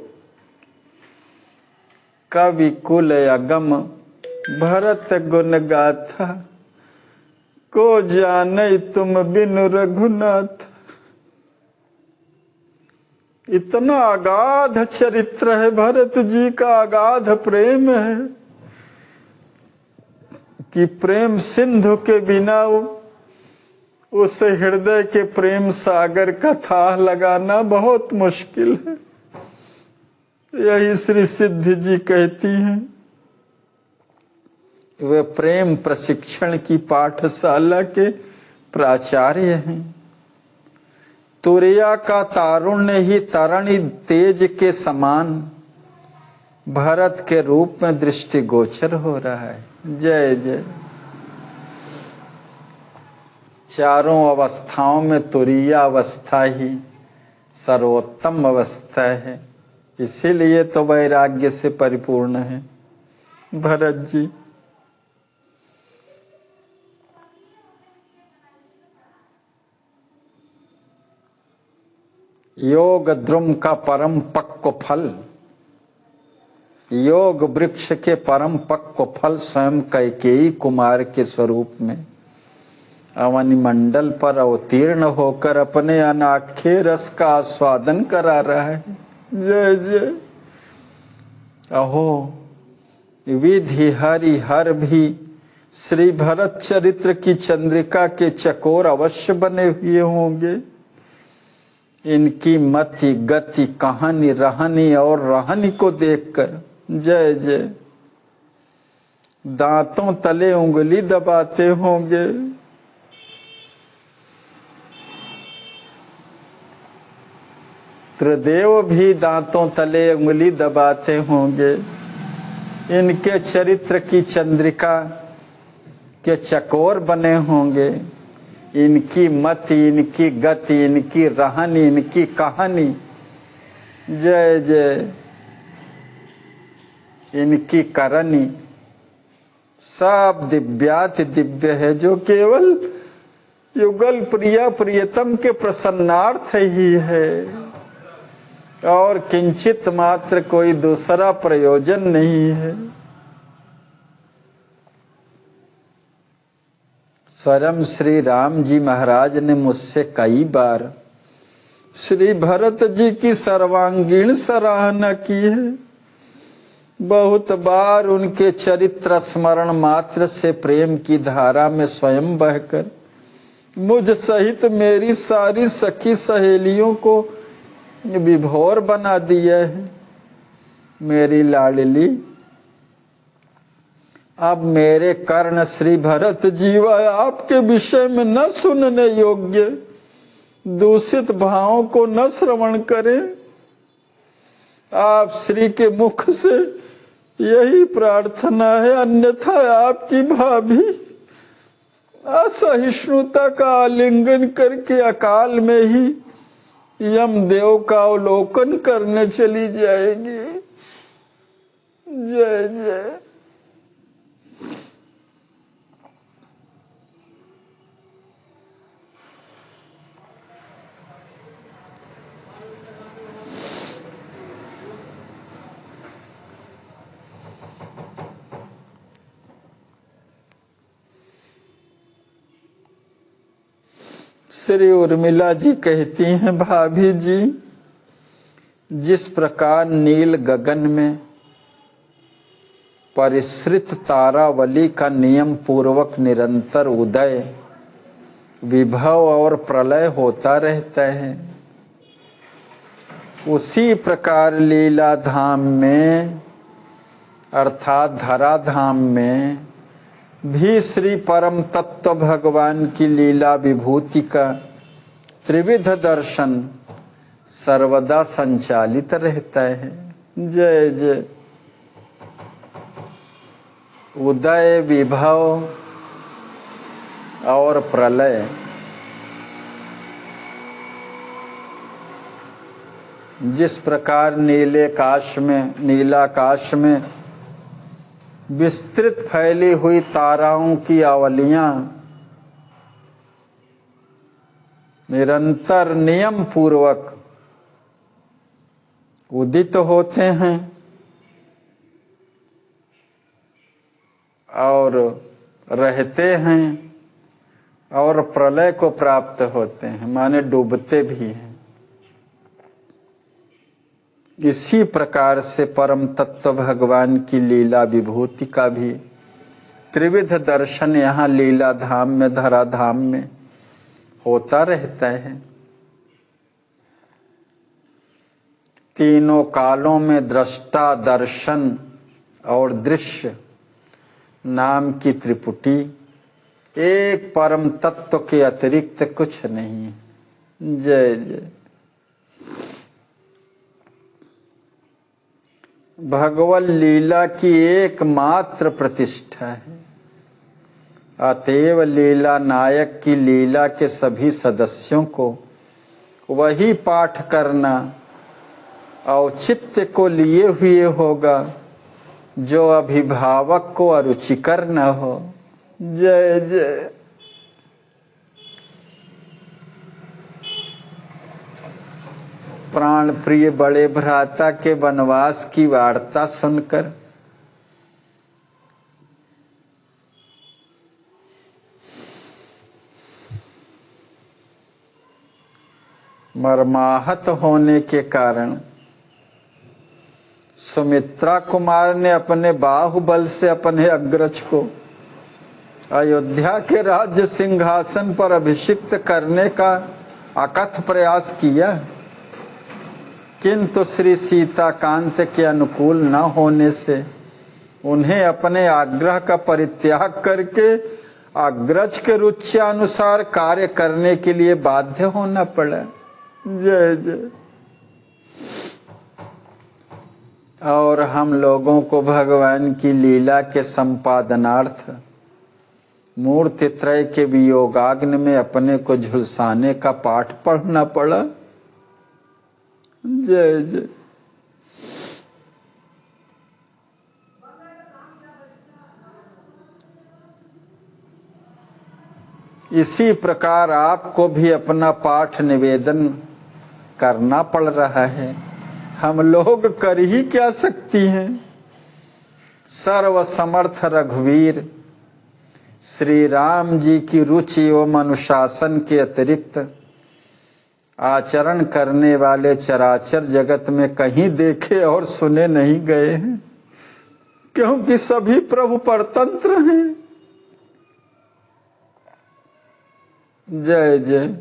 कवि कुल अगम भरत गुण गाथा को जाने तुम बिनु रघुनाथ। इतना अगाध चरित्र है भरत जी का, अगाध प्रेम है कि प्रेम सिंधु के बिना उस हृदय के प्रेम सागर का था लगाना बहुत मुश्किल है। यही श्री सिद्धि जी कहती हैं। वे प्रेम प्रशिक्षण की पाठशाला के प्राचार्य हैं। तुरिया का तारुण्य ही तरणि तेज के समान भरत के रूप में दृष्टिगोचर हो रहा है। जय जय। चारों अवस्थाओं में तुरीय अवस्था ही सर्वोत्तम अवस्था है, इसीलिए तो वैराग्य से परिपूर्ण है भरत जी। योग द्रुम का परम पक्व फल, योग वृक्ष के परम पक्व फल स्वयं कैकेयी कुमार के स्वरूप में अवनि मंडल पर अवतीर्ण होकर अपने अनाखे रस का आस्वादन करा रहा है। जय जय। अहो विधि हरि हर भी श्री भरत चरित्र की चंद्रिका के चकोर अवश्य बने हुए होंगे। इनकी मति गति कहानी रहनी और रहनी को देखकर जय जय दांतों तले उंगली दबाते होंगे। त्रिदेव भी दांतों तले उंगली दबाते होंगे। इनके चरित्र की चंद्रिका के चकोर बने होंगे। इनकी मति, इनकी गति, इनकी रहनी, इनकी कहानी जय जय, इनकी करनी सब दिव्याति दिव्य है, जो केवल युगल प्रिया प्रियतम के प्रसन्नार्थ ही है और किंचित मात्र कोई दूसरा प्रयोजन नहीं है। स्वयं श्री राम जी महाराज ने मुझसे कई बार श्री भरत जी की सर्वांगीण सराहना की है। बहुत बार उनके चरित्र स्मरण मात्र से प्रेम की धारा में स्वयं बहकर मुझ सहित मेरी सारी सखी सहेलियों को विभोर बना दिया है। मेरी लाडली, अब मेरे कर्ण श्री भरत जीवा आपके विषय में न सुनने योग्य दूषित भावों को न श्रवण करें। आप श्री के मुख से यही प्रार्थना है, अन्यथा आपकी भाभी असहिष्णुता का आलिंगन करके अकाल में ही यमदेव का अवलोकन करने चली जाएगी। जय जय। श्री उर्मिला जी कहती हैं, भाभी जी, जिस प्रकार नील गगन में परिश्रित तारावली का नियम पूर्वक निरंतर उदय, विभव और प्रलय होता रहता है, उसी प्रकार लीला धाम में अर्थात धरा धाम में भी श्री परम तत्व भगवान की लीला विभूति का त्रिविध दर्शन सर्वदा संचालित रहता है। जय जय। उदय, विभव और प्रलय जिस प्रकार नीलाकाश में विस्तृत फैली हुई ताराओं की आवलियां निरंतर नियम पूर्वक उदित होते हैं और रहते हैं और प्रलय को प्राप्त होते हैं, माने डूबते भी हैं। इसी प्रकार से परम तत्व भगवान की लीला विभूति का भी त्रिविध दर्शन यहाँ लीला धाम में, धरा धाम में होता रहता है। तीनों कालों में दृष्टा, दर्शन और दृश्य नाम की त्रिपुटी एक परम तत्व के अतिरिक्त कुछ नहीं। जय जय। भगवत लीला की एकमात्र प्रतिष्ठा है, अतएव लीला नायक की लीला के सभी सदस्यों को वही पाठ करना औचित्य को लिए हुए होगा जो अभिभावक को अरुचिकर न हो। जय जय। प्राण प्रिय बड़े भ्राता के वनवास की वार्ता सुनकर मर्माहत होने के कारण सुमित्रा कुमार ने अपने बाहुबल से अपने अग्रज को अयोध्या के राज्य सिंहासन पर अभिषिक्त करने का अकथ प्रयास किया, किंतु श्री सीताकांत के अनुकूल न होने से उन्हें अपने आग्रह का परित्याग करके अग्रज के रुच्यानुसार कार्य करने के लिए बाध्य होना पड़ा। जय जय। और हम लोगों को भगवान की लीला के संपादनार्थ मूर्ति त्रय के वियोगाग्नि में अपने को झुलसाने का पाठ पढ़ना पड़ा। जय जय। इसी प्रकार आपको भी अपना पाठ निवेदन करना पड़ रहा है। हम लोग कर ही क्या सकती हैं। सर्व समर्थ रघुवीर श्री राम जी की रुचि एवं अनुशासन के अतिरिक्त आचरण करने वाले चराचर जगत में कहीं देखे और सुने नहीं गए हैं, क्योंकि सभी प्रभु परतंत्र हैं। जय जय।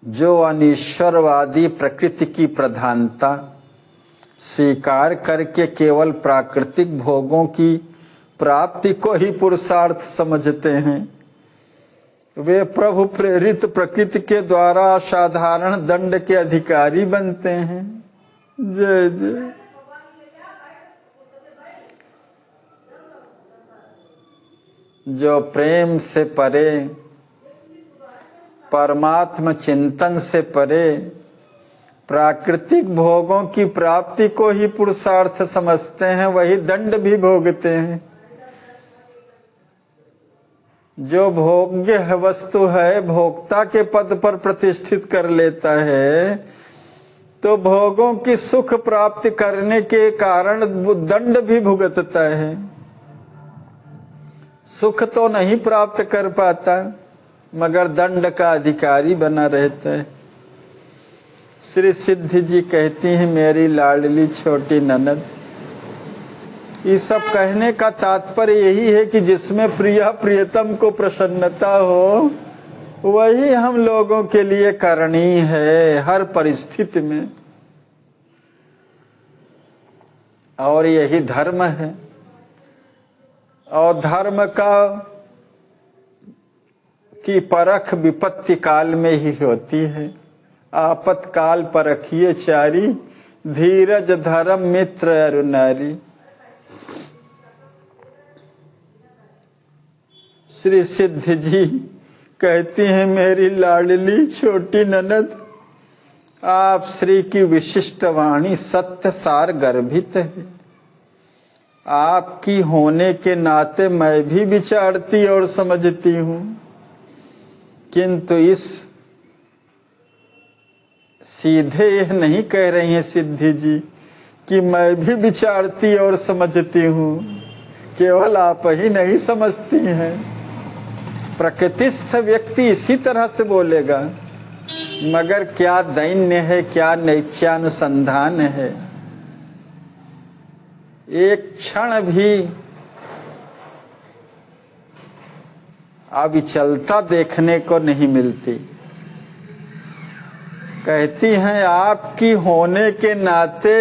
जो अनीश्वरवादी प्रकृति की प्रधानता स्वीकार करके केवल प्राकृतिक भोगों की प्राप्ति को ही पुरुषार्थ समझते हैं, वे प्रभु प्रेरित प्रकृति के द्वारा असाधारण दंड के अधिकारी बनते हैं। जय जय। जो प्रेम से परे, परमात्म चिंतन से परे प्राकृतिक भोगों की प्राप्ति को ही पुरुषार्थ समझते हैं, वही दंड भी भोगते हैं। जो भोग्य वस्तु है भोक्ता के पद पर प्रतिष्ठित कर लेता है, तो भोगों की सुख प्राप्ति करने के कारण वो दंड भी भुगतता है। सुख तो नहीं प्राप्त कर पाता मगर दंड का अधिकारी बना रहता है। श्री सिद्धि जी कहती हैं, मेरी लाडली छोटी ननद। ये सब कहने का तात्पर्य यही है कि जिसमें प्रिया प्रियतम को प्रसन्नता हो वही हम लोगों के लिए करनी है हर परिस्थिति में, और यही धर्म है। और धर्म का की परख विपत्ति काल में ही होती है। आपत्काल परखिए चारी, धीरज धर्म मित्र अरु नारी। श्री सिद्धि जी कहती हैं, मेरी लाडली छोटी ननद, आप श्री की विशिष्ट वाणी सत्य सार गर्भित है। आपकी होने के नाते मैं भी विचारती और समझती हूँ, किंतु इस सीधे यह नहीं कह रही हैं सिद्धि जी कि मैं भी विचारती और समझती हूँ, केवल आप ही नहीं समझती हैं। प्रकृतिस्थ व्यक्ति इसी तरह से बोलेगा, मगर क्या दैन्य है, क्या नैत्यानुसंधान है। एक क्षण भी अविचलता देखने को नहीं मिलती। कहती हैं आपकी होने के नाते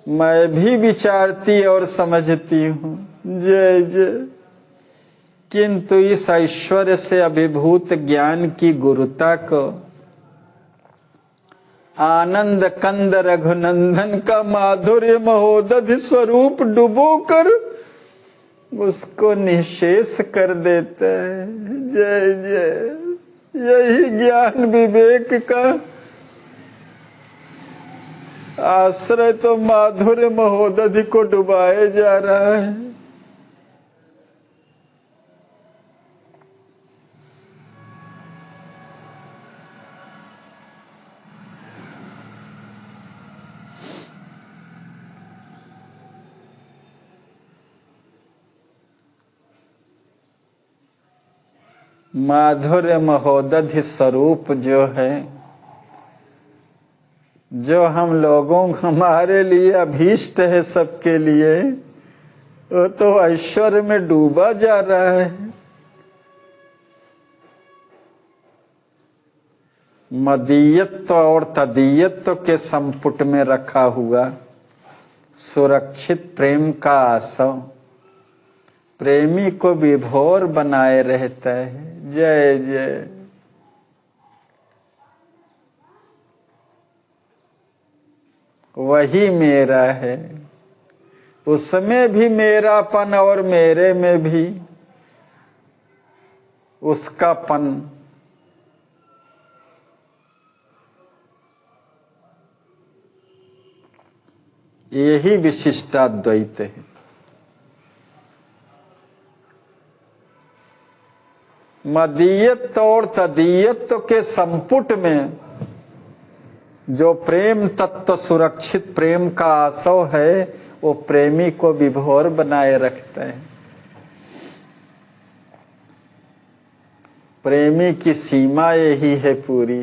मैं भी विचारती और समझती हूँ। जय जय। किंतु इस ऐश्वर्य से अभिभूत ज्ञान की गुरुता को आनंद कंद रघुनंदन का माधुर्य महोदधि स्वरूप डुबोकर उसको निशेष कर देता है। जय जय। यही ज्ञान विवेक का आश्रय तो माधुर्य महोदधि को डुबाए जा रहा है। माधुर्य महोदधि स्वरूप जो है, जो हम लोगों हमारे लिए अभीष्ट है, सबके लिए, वो तो ऐश्वर्य में डूबा जा रहा है। मदीयत्व और तदीयत्व के संपुट में रखा हुआ सुरक्षित प्रेम का आसव प्रेमी को विभोर बनाए रहता है। जय जय। वही मेरा है, उसमें भी मेरापन और मेरे में भी उसकापन। यही विशिष्टाद्वैत है। मदीयत्व और तदीयत्व के संपुट में जो प्रेम तत्व सुरक्षित प्रेम का आसव है, वो प्रेमी को विभोर बनाए रखता है। प्रेमी की सीमा यही है पूरी।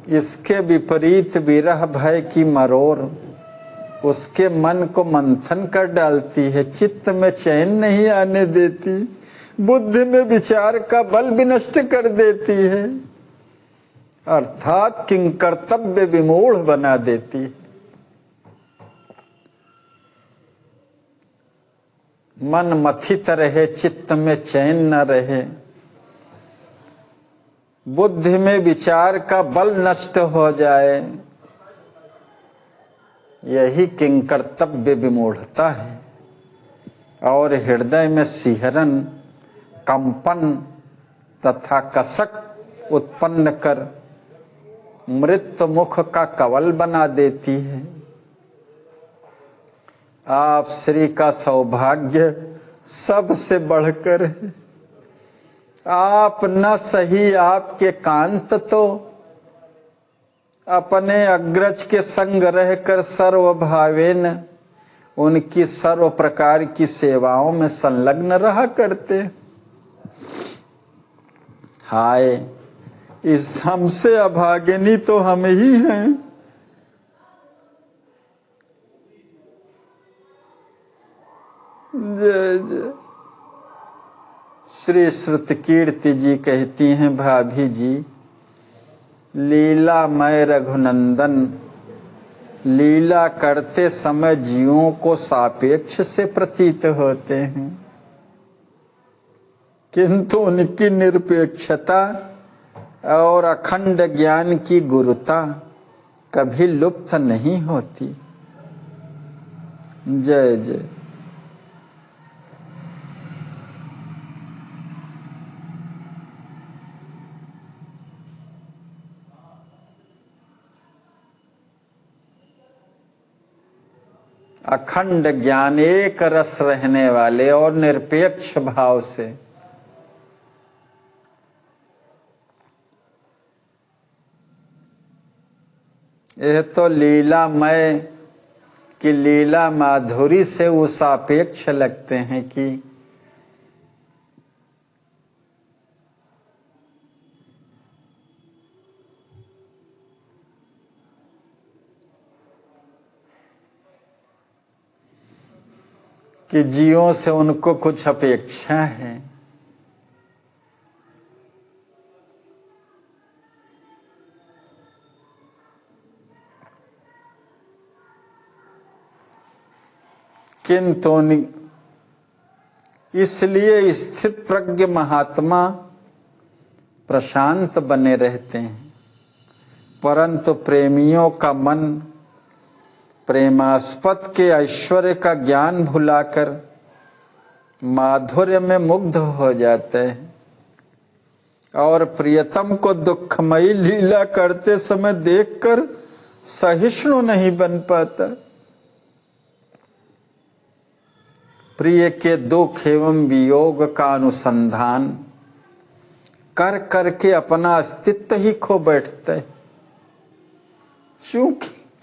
इसके विपरीत विरह भय की मरोर उसके मन को मंथन कर डालती है, चित्त में चैन नहीं आने देती, बुद्धि में विचार का बल भी नष्ट कर देती है, अर्थात किंकर्तव्य विमूढ़ बना देती है। मन मथित रहे, चित्त में चैन न रहे, बुद्धि में विचार का बल नष्ट हो जाए, यही किंकर्तव्य विमूढ़ता है। और हृदय में सिहरन, कंपन तथा कसक उत्पन्न कर मृत्यु मुख का कवल बना देती है। आप श्री का सौभाग्य सबसे बढ़कर है। आप न सही आपके कांत तो अपने अग्रज के संग रहकर सर्वभावेन उनकी सर्व प्रकार की सेवाओं में संलग्न रहा करते। हाय, इस हमसे अभागिनी तो हम ही हैं। जय जय। श्री श्रुत कीर्ति जी कहती हैं, भाभी जी, लीलामय रघुनंदन लीला करते समय जीवों को सापेक्ष से प्रतीत होते हैं, किंतु उनकी निरपेक्षता और अखंड ज्ञान की गुरुता कभी लुप्त नहीं होती। जय जय। अखंड ज्ञान, एक रस रहने वाले और निरपेक्ष भाव से यह तो लीलामय की लीला माधुरी से वो सापेक्ष लगते हैं कि कि जीवों से उनको कुछ अपेक्षा है। किंतु इसलिए स्थित प्रज्ञ महात्मा प्रशांत बने रहते हैं, परंतु प्रेमियों का मन प्रेमास्पद के ऐश्वर्य का ज्ञान भुलाकर माधुर्य में मुग्ध हो जाते हैं और प्रियतम को दुखमयी लीला करते समय देखकर सहिष्णु नहीं बन पाता। प्रिय के दुख एवं वियोग का अनुसंधान कर करके अपना अस्तित्व ही खो बैठता है,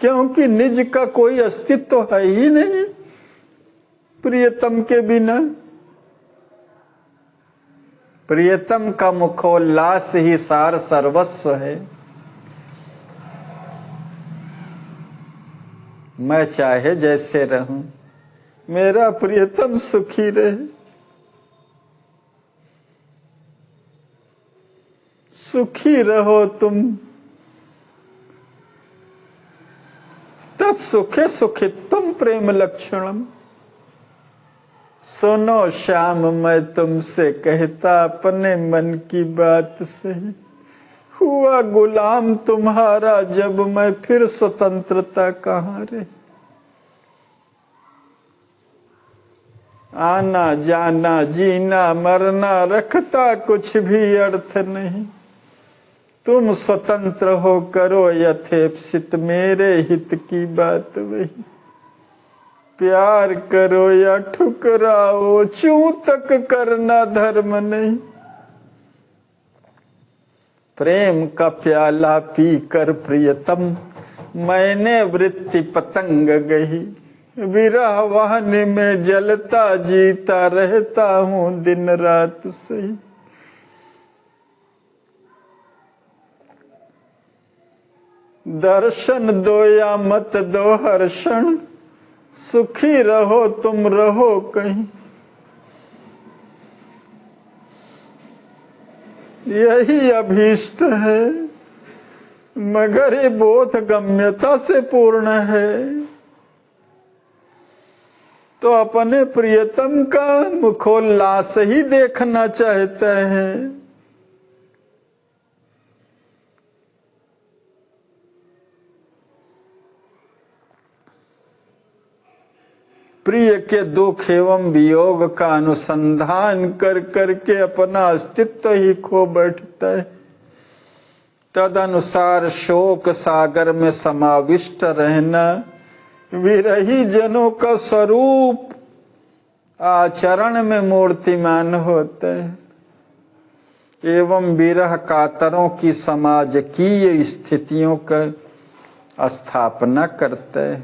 क्योंकि निज का कोई अस्तित्व है ही नहीं प्रियतम के बिना। प्रियतम का मुखोल्लास ही सार सर्वस्व है। मैं चाहे जैसे रहूं, मेरा प्रियतम सुखी रहे। सुखी रहो तुम, तब सुखे सुखित्वम प्रेम लक्षणम। सुनो श्याम, मैं तुमसे कहता अपने मन की बात सही। हुआ गुलाम तुम्हारा जब मैं, फिर स्वतंत्रता कहाँ रही। आना जाना जीना मरना रखता कुछ भी अर्थ नहीं। तुम स्वतंत्र हो, करो यथेप्सित मेरे हित की बात वही। प्यार करो या ठुकराओ, चूं तक करना धर्म नहीं। प्रेम का प्याला पी कर प्रियतम, मैंने वृत्ति पतंग गही। विरह वाहन में जलता जीता रहता हूं दिन रात सही। दर्शन दो या मत दो हर्षण, सुखी रहो तुम रहो कहीं। यही अभीष्ट है, मगर ये बोध गम्यता से पूर्ण है। तो अपने प्रियतम का मुखोल्लास ही देखना चाहते हैं। प्रिय के दुख एवं वियोग का अनुसंधान कर करके अपना अस्तित्व ही खो बैठता है। तद अनुसार शोक सागर में समाविष्ट रहना विरही जनों का स्वरूप आचरण में मूर्तिमान होता है एवं विरह कातरों की समाजकीय स्थितियों का स्थापना करता है,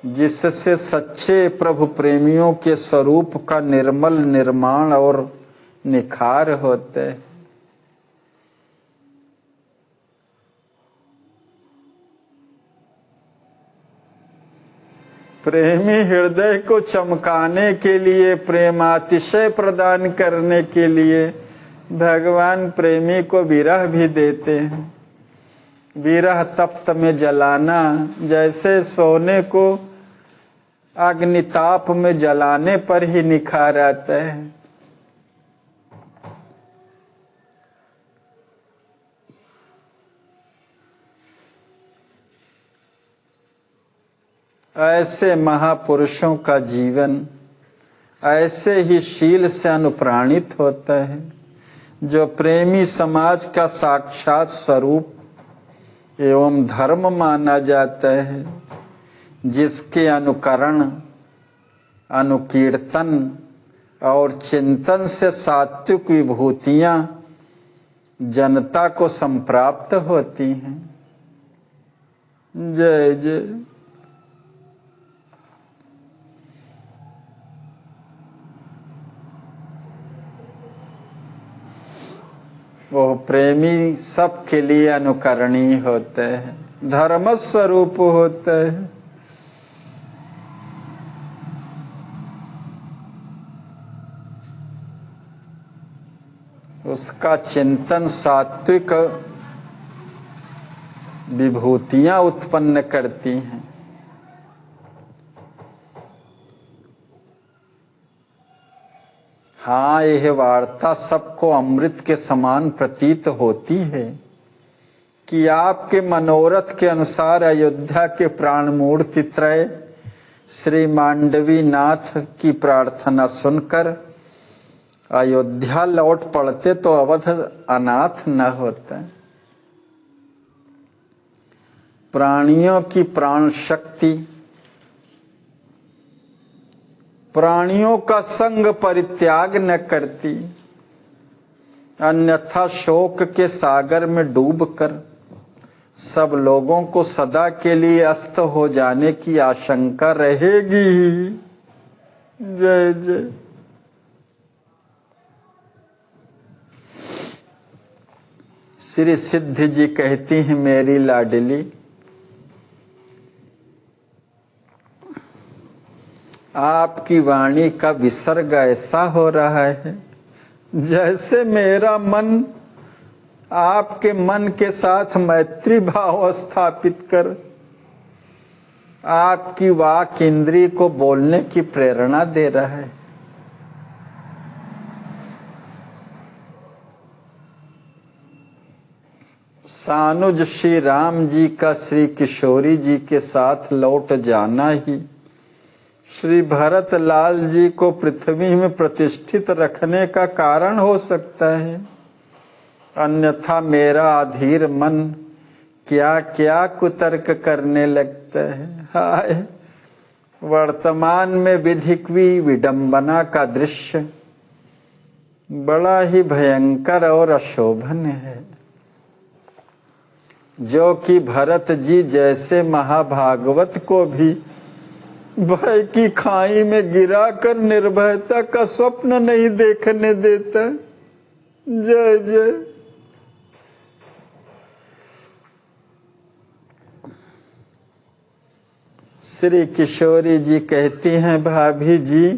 जिससे सच्चे प्रभु प्रेमियों के स्वरूप का निर्मल निर्माण और निखार होते हैं। प्रेमी हृदय को चमकाने के लिए, प्रेमातिशय प्रदान करने के लिए भगवान प्रेमी को विरह भी देते हैं। विरह तप्त में जलाना, जैसे सोने को अग्निताप में जलाने पर ही निखार आता है। ऐसे महापुरुषों का जीवन ऐसे ही शील से अनुप्राणित होता है, जो प्रेमी समाज का साक्षात स्वरूप एवं धर्म माना जाता है, जिसके अनुकरण, अनुकीर्तन और चिंतन से सात्विक विभूतियां जनता को संप्राप्त होती हैं। जय जय। वो प्रेमी सबके लिए अनुकरणीय होते हैं, धर्म स्वरूप होते हैं। उसका चिंतन सात्विक विभूतियां उत्पन्न करती हैं। हाँ, यह वार्ता सबको अमृत के समान प्रतीत होती है कि आपके मनोरथ के अनुसार अयोध्या के प्राण मूर्ति त्रय श्री मांडवी नाथ की प्रार्थना सुनकर अयोध्या लौट पड़ते तो अवध अनाथ न होता। प्राणियों की प्राण शक्ति प्राणियों का संग परित्याग न करती, अन्यथा शोक के सागर में डूबकर सब लोगों को सदा के लिए अस्त हो जाने की आशंका रहेगी ही। जय जय। श्री सिद्धि जी कहती हैं, मेरी लाडली, आपकी वाणी का विसर्ग ऐसा हो रहा है जैसे मेरा मन आपके मन के साथ मैत्री भाव स्थापित कर आपकी वाक इंद्री को बोलने की प्रेरणा दे रहा है। सानुज श्री राम जी का श्री किशोरी जी के साथ लौट जाना ही श्री भरत लाल जी को पृथ्वी में प्रतिष्ठित रखने का कारण हो सकता है, अन्यथा मेरा अधीर मन क्या क्या कुतर्क करने लगता है। हाय, वर्तमान में विधिक्वी विडंबना का दृश्य बड़ा ही भयंकर और अशोभन है, जो कि भरत जी जैसे महाभागवत को भी भय की खाई में गिराकर निर्भयता का स्वप्न नहीं देखने देता। जय जय। श्री किशोरी जी कहती हैं, भाभी जी,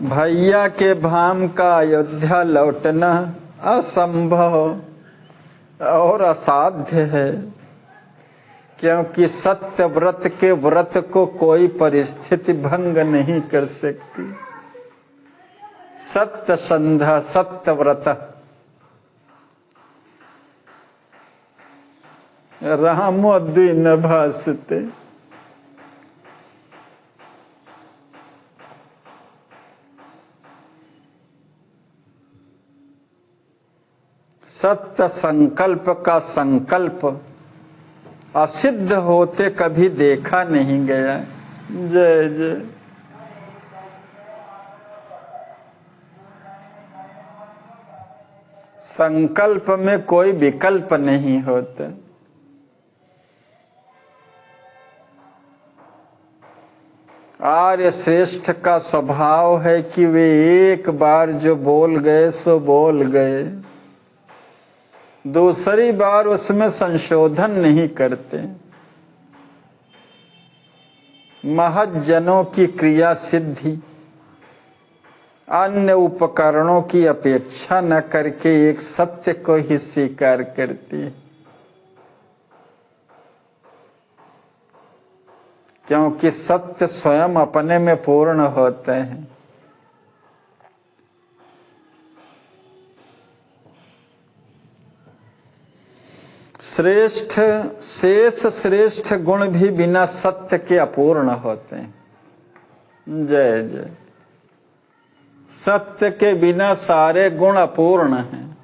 भैया के भाम का अयोध्या लौटना असंभव और असाध्य है, क्योंकि सत्य व्रत के व्रत को कोई परिस्थिति भंग नहीं कर सकती। सत्य संध्या सत्य व्रत रामो द्विन भासते। सत्य संकल्प का संकल्प असिद्ध होते कभी देखा नहीं गया। जय जय। संकल्प में कोई विकल्प नहीं होता। आर्य श्रेष्ठ का स्वभाव है कि वे एक बार जो बोल गए सो बोल गए, दूसरी बार उसमें संशोधन नहीं करते। महज्जनों की क्रिया सिद्धि अन्य उपकरणों की अपेक्षा न करके एक सत्य को ही स्वीकार करती है, क्योंकि सत्य स्वयं अपने में पूर्ण होते हैं। श्रेष्ठ शेष श्रेष्ठ गुण भी बिना सत्य के अपूर्ण होते हैं। जय जय। सत्य के बिना सारे गुण अपूर्ण हैं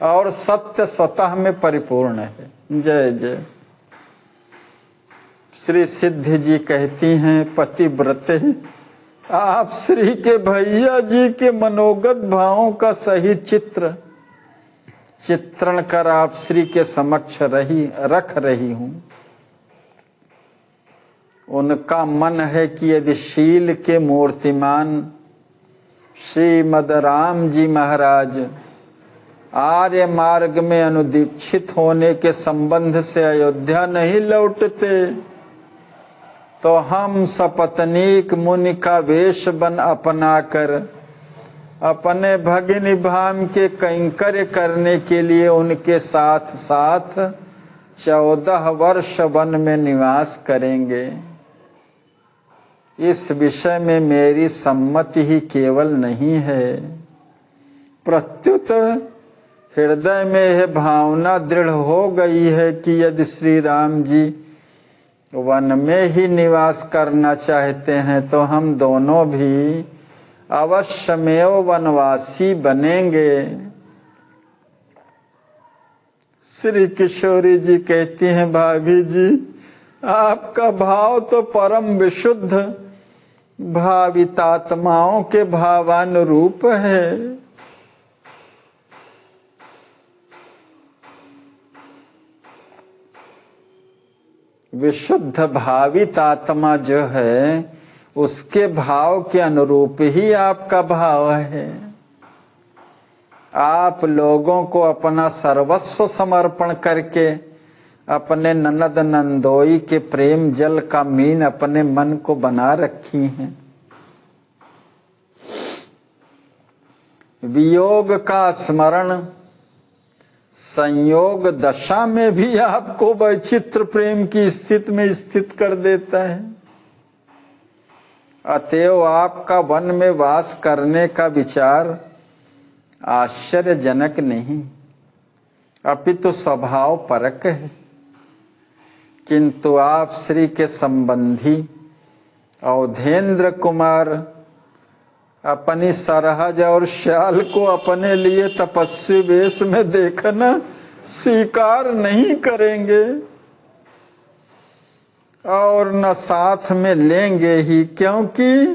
और सत्य स्वतः में परिपूर्ण है। जय जय। श्री सिद्धि जी कहती हैं, पतिव्रते, आप श्री के भैया जी के मनोगत भावों का सही चित्रण कर आप श्री के समक्ष रख रही हूं। उनका मन है कि यदि शील के मूर्तिमान श्रीमद राम जी महाराज आर्य मार्ग में अनुदीक्षित होने के संबंध से अयोध्या नहीं लौटते तो हम सपत्नीक मुनि का वेश बन अपना कर अपने भगिनी भाम के कैंकर्य करने के लिए उनके साथ साथ 14 वर्ष वन में निवास करेंगे। इस विषय में मेरी सम्मति ही केवल नहीं है, प्रत्युत हृदय में यह भावना दृढ़ हो गई है कि यदि श्री राम जी वन में ही निवास करना चाहते हैं तो हम दोनों भी अवश्यमेव वनवासी बनेंगे। श्री किशोरी जी कहती हैं, भाभी जी आपका भाव तो परम विशुद्ध भावितात्माओं के भावानुरूप है। विशुद्ध भावित आत्मा जो है उसके भाव के अनुरूप ही आपका भाव है। आप लोगों को अपना सर्वस्व समर्पण करके अपने ननद नंदोई के प्रेम जल का मीन अपने मन को बना रखी हैं। वियोग का स्मरण संयोग दशा में भी आपको वैचित्र प्रेम की स्थिति में स्थित कर देता है। अतएव आपका वन में वास करने का विचार आश्चर्यजनक नहीं अपितु स्वभाव परक है। किंतु आप श्री के संबंधी अवधेंद्र कुमार अपनी सरहज और श्याल को अपने लिए तपस्वी वेश में देखना स्वीकार नहीं करेंगे और न साथ में लेंगे ही, क्योंकि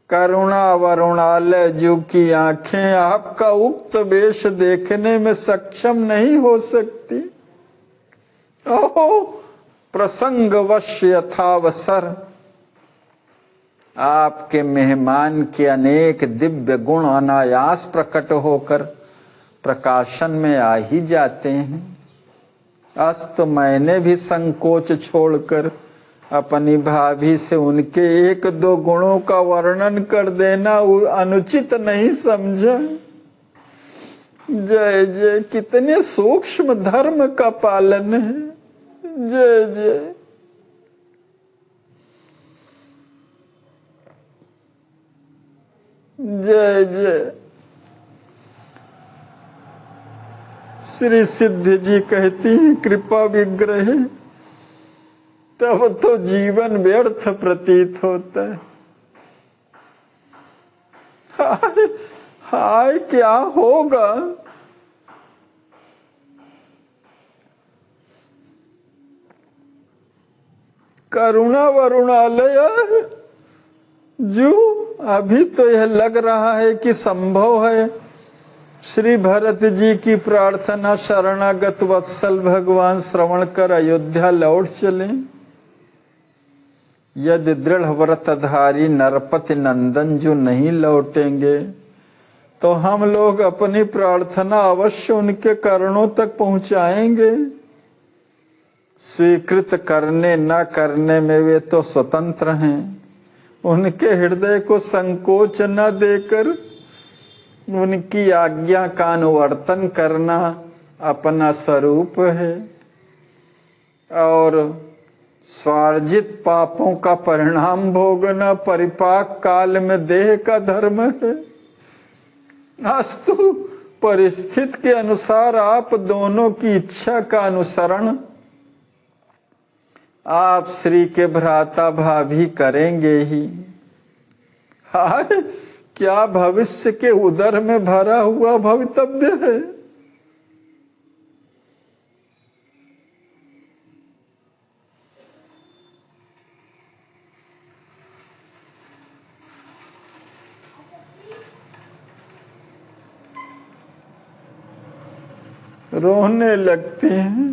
करुणा वरुणालय जी की आंखें आपका उक्त वेश देखने में सक्षम नहीं हो सकती। ओहो प्रसंगवश यथावसर आपके मेहमान के अनेक दिव्य गुण अनायास प्रकट होकर प्रकाशन में आ ही जाते हैं। अस्त मैंने भी संकोच छोड़कर अपनी भाभी से उनके 1-2 गुणों का वर्णन कर देना अनुचित नहीं समझा। जय जय, कितने सूक्ष्म धर्म का पालन है। जय जय। जय जय। श्री सिद्धि जी कहती हैं, कृपा विग्रह तब तो जीवन व्यर्थ प्रतीत होता है। हाय हाय क्या होगा। करुणा वरुणालय जो अभी तो यह लग रहा है कि संभव है श्री भरत जी की प्रार्थना शरणागत वत्सल भगवान श्रवण कर अयोध्या लौट चले। यदि दृढ़ व्रतधारी नरपति नंदन जो नहीं लौटेंगे तो हम लोग अपनी प्रार्थना अवश्य उनके चरणों तक पहुंचाएंगे। स्वीकृत करने न करने में वे तो स्वतंत्र हैं। उनके हृदय को संकोच न देकर उनकी आज्ञा का अनुवर्तन करना अपना स्वरूप है और स्वार्जित पापों का परिणाम भोगना परिपाक काल में देह का धर्म है। अस्तु परिस्थिति के अनुसार आप दोनों की इच्छा का अनुसरण आप श्री के भ्राता भाभी करेंगे ही। हाय क्या भविष्य के उदर में भरा हुआ भवितव्य है। रोने लगती हैं।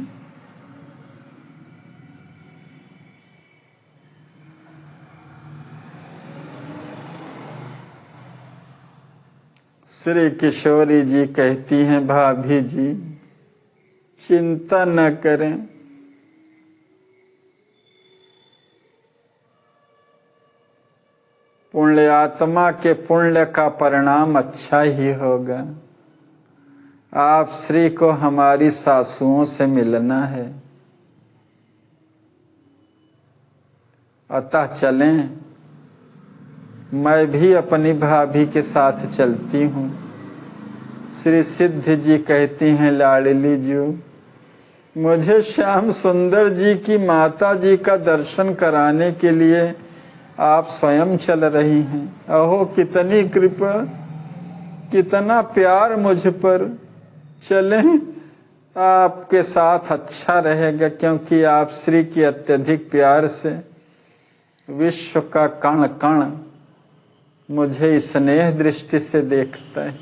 श्री किशोरी जी कहती हैं, भाभी जी चिंता न करें, पुण्य आत्मा के पुण्य का परिणाम अच्छा ही होगा। आप श्री को हमारी सासुओं से मिलना है, अतः चलें। मैं भी अपनी भाभी के साथ चलती हूँ। श्री सिद्ध जी कहती हैं, लाडली जी, मुझे श्याम सुंदर जी की माता जी का दर्शन कराने के लिए आप स्वयं चल रही हैं। अहो कितनी कृपा, कितना प्यार मुझ पर। चलें, आपके साथ अच्छा रहेगा, क्योंकि आप श्री की अत्यधिक प्यार से विश्व का कण कण मुझे स्नेह दृष्टि से देखता है।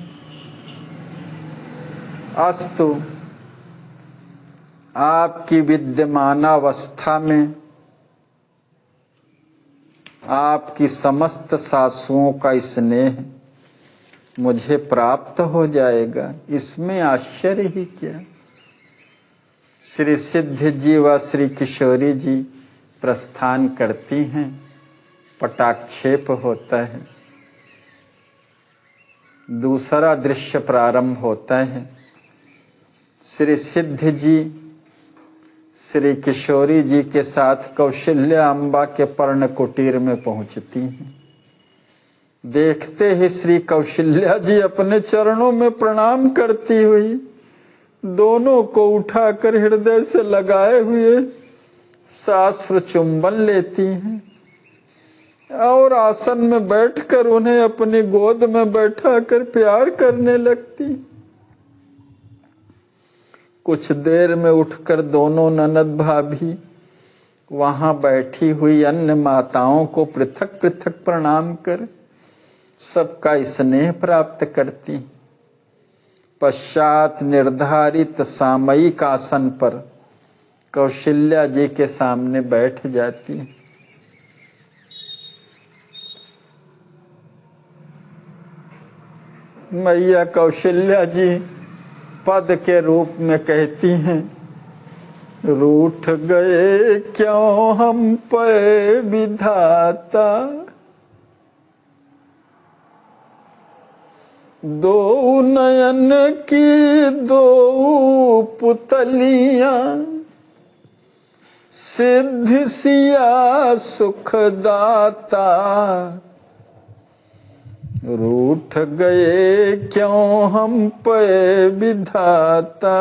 अस्तु, आपकी विद्यमानावस्था में आपकी समस्त सासुओं का स्नेह मुझे प्राप्त हो जाएगा, इसमें आश्चर्य ही क्या। श्री सिद्ध जी व श्री किशोरी जी प्रस्थान करती हैं, पटाक्षेप होता है, दूसरा दृश्य प्रारंभ होता है। श्री सिद्ध जी श्री किशोरी जी के साथ कौशल्या अम्बा के पर्ण कुटीर में पहुंचती हैं। देखते ही श्री कौशल्या जी अपने चरणों में प्रणाम करती हुई दोनों को उठाकर हृदय से लगाए हुए शास्त्र चुंबन लेती हैं और आसन में बैठकर उन्हें अपनी गोद में बैठाकर प्यार करने लगती। कुछ देर में उठकर दोनों ननद भाभी वहां बैठी हुई अन्य माताओं को पृथक पृथक प्रणाम कर सबका स्नेह प्राप्त करती। पश्चात निर्धारित सामयिक आसन पर कौशल्या जी के सामने बैठ जाती। मैया कौशल्या जी पद के रूप में कहती हैं, रूठ गए क्यों हम पे विधाता, दो नयन की दो पुतलियां, सिद्ध सिया सुखदाता, रूठ गए क्यों हम पे विधाता,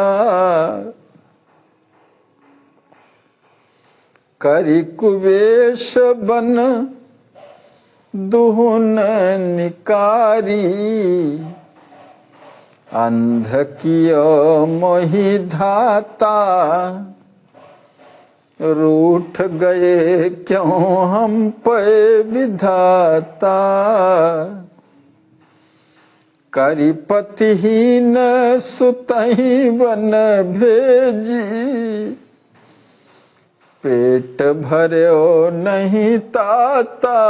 करी कुवेश बन दुहुन निकारी, अंध कियो मोहि धाता, रूठ गए क्यों हम पे विधाता, करी पतिहीन सुतहि वन भेजी, पेट भर्यो नहीं ताता,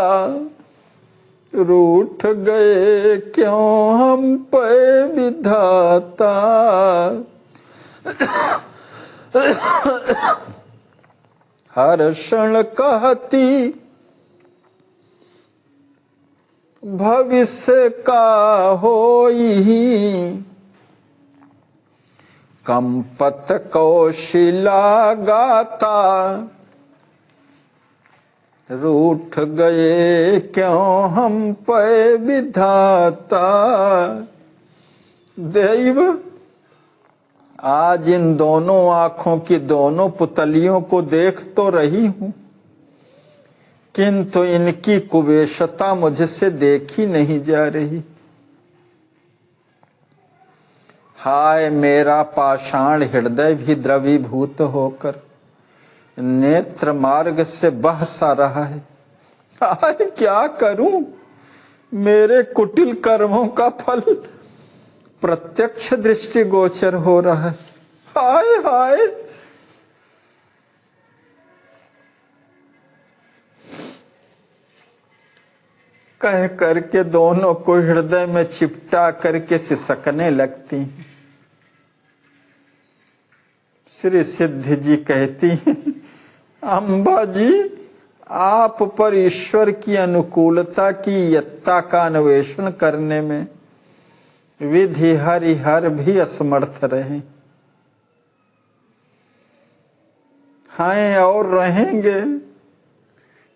रूठ गए क्यों हम पे विधाता। हर क्षण कहती भविष्य का होई, कंपत कौशिला गाता, रूठ गए क्यों हम पे विधाता। देव, आज इन दोनों आंखों की दोनों पुतलियों को देख तो रही हूं, किंतु इनकी कुवेशता मुझसे देखी नहीं जा रही। हाय, मेरा पाषाण हृदय भी द्रवीभूत होकर नेत्र मार्ग से बह सा रहा है। हाय, क्या करूं, मेरे कुटिल कर्मों का फल प्रत्यक्ष दृष्टि गोचर हो रहा है। हाय हाय, कह करके दोनों को हृदय में चिपटा करके सिसकने लगती। श्री सिद्ध जी कहती हैं, अम्बा जी आप पर ईश्वर की अनुकूलता की यत्ता का अन्वेषण करने में विधि हरिहर भी असमर्थ रहे हैं और रहेंगे,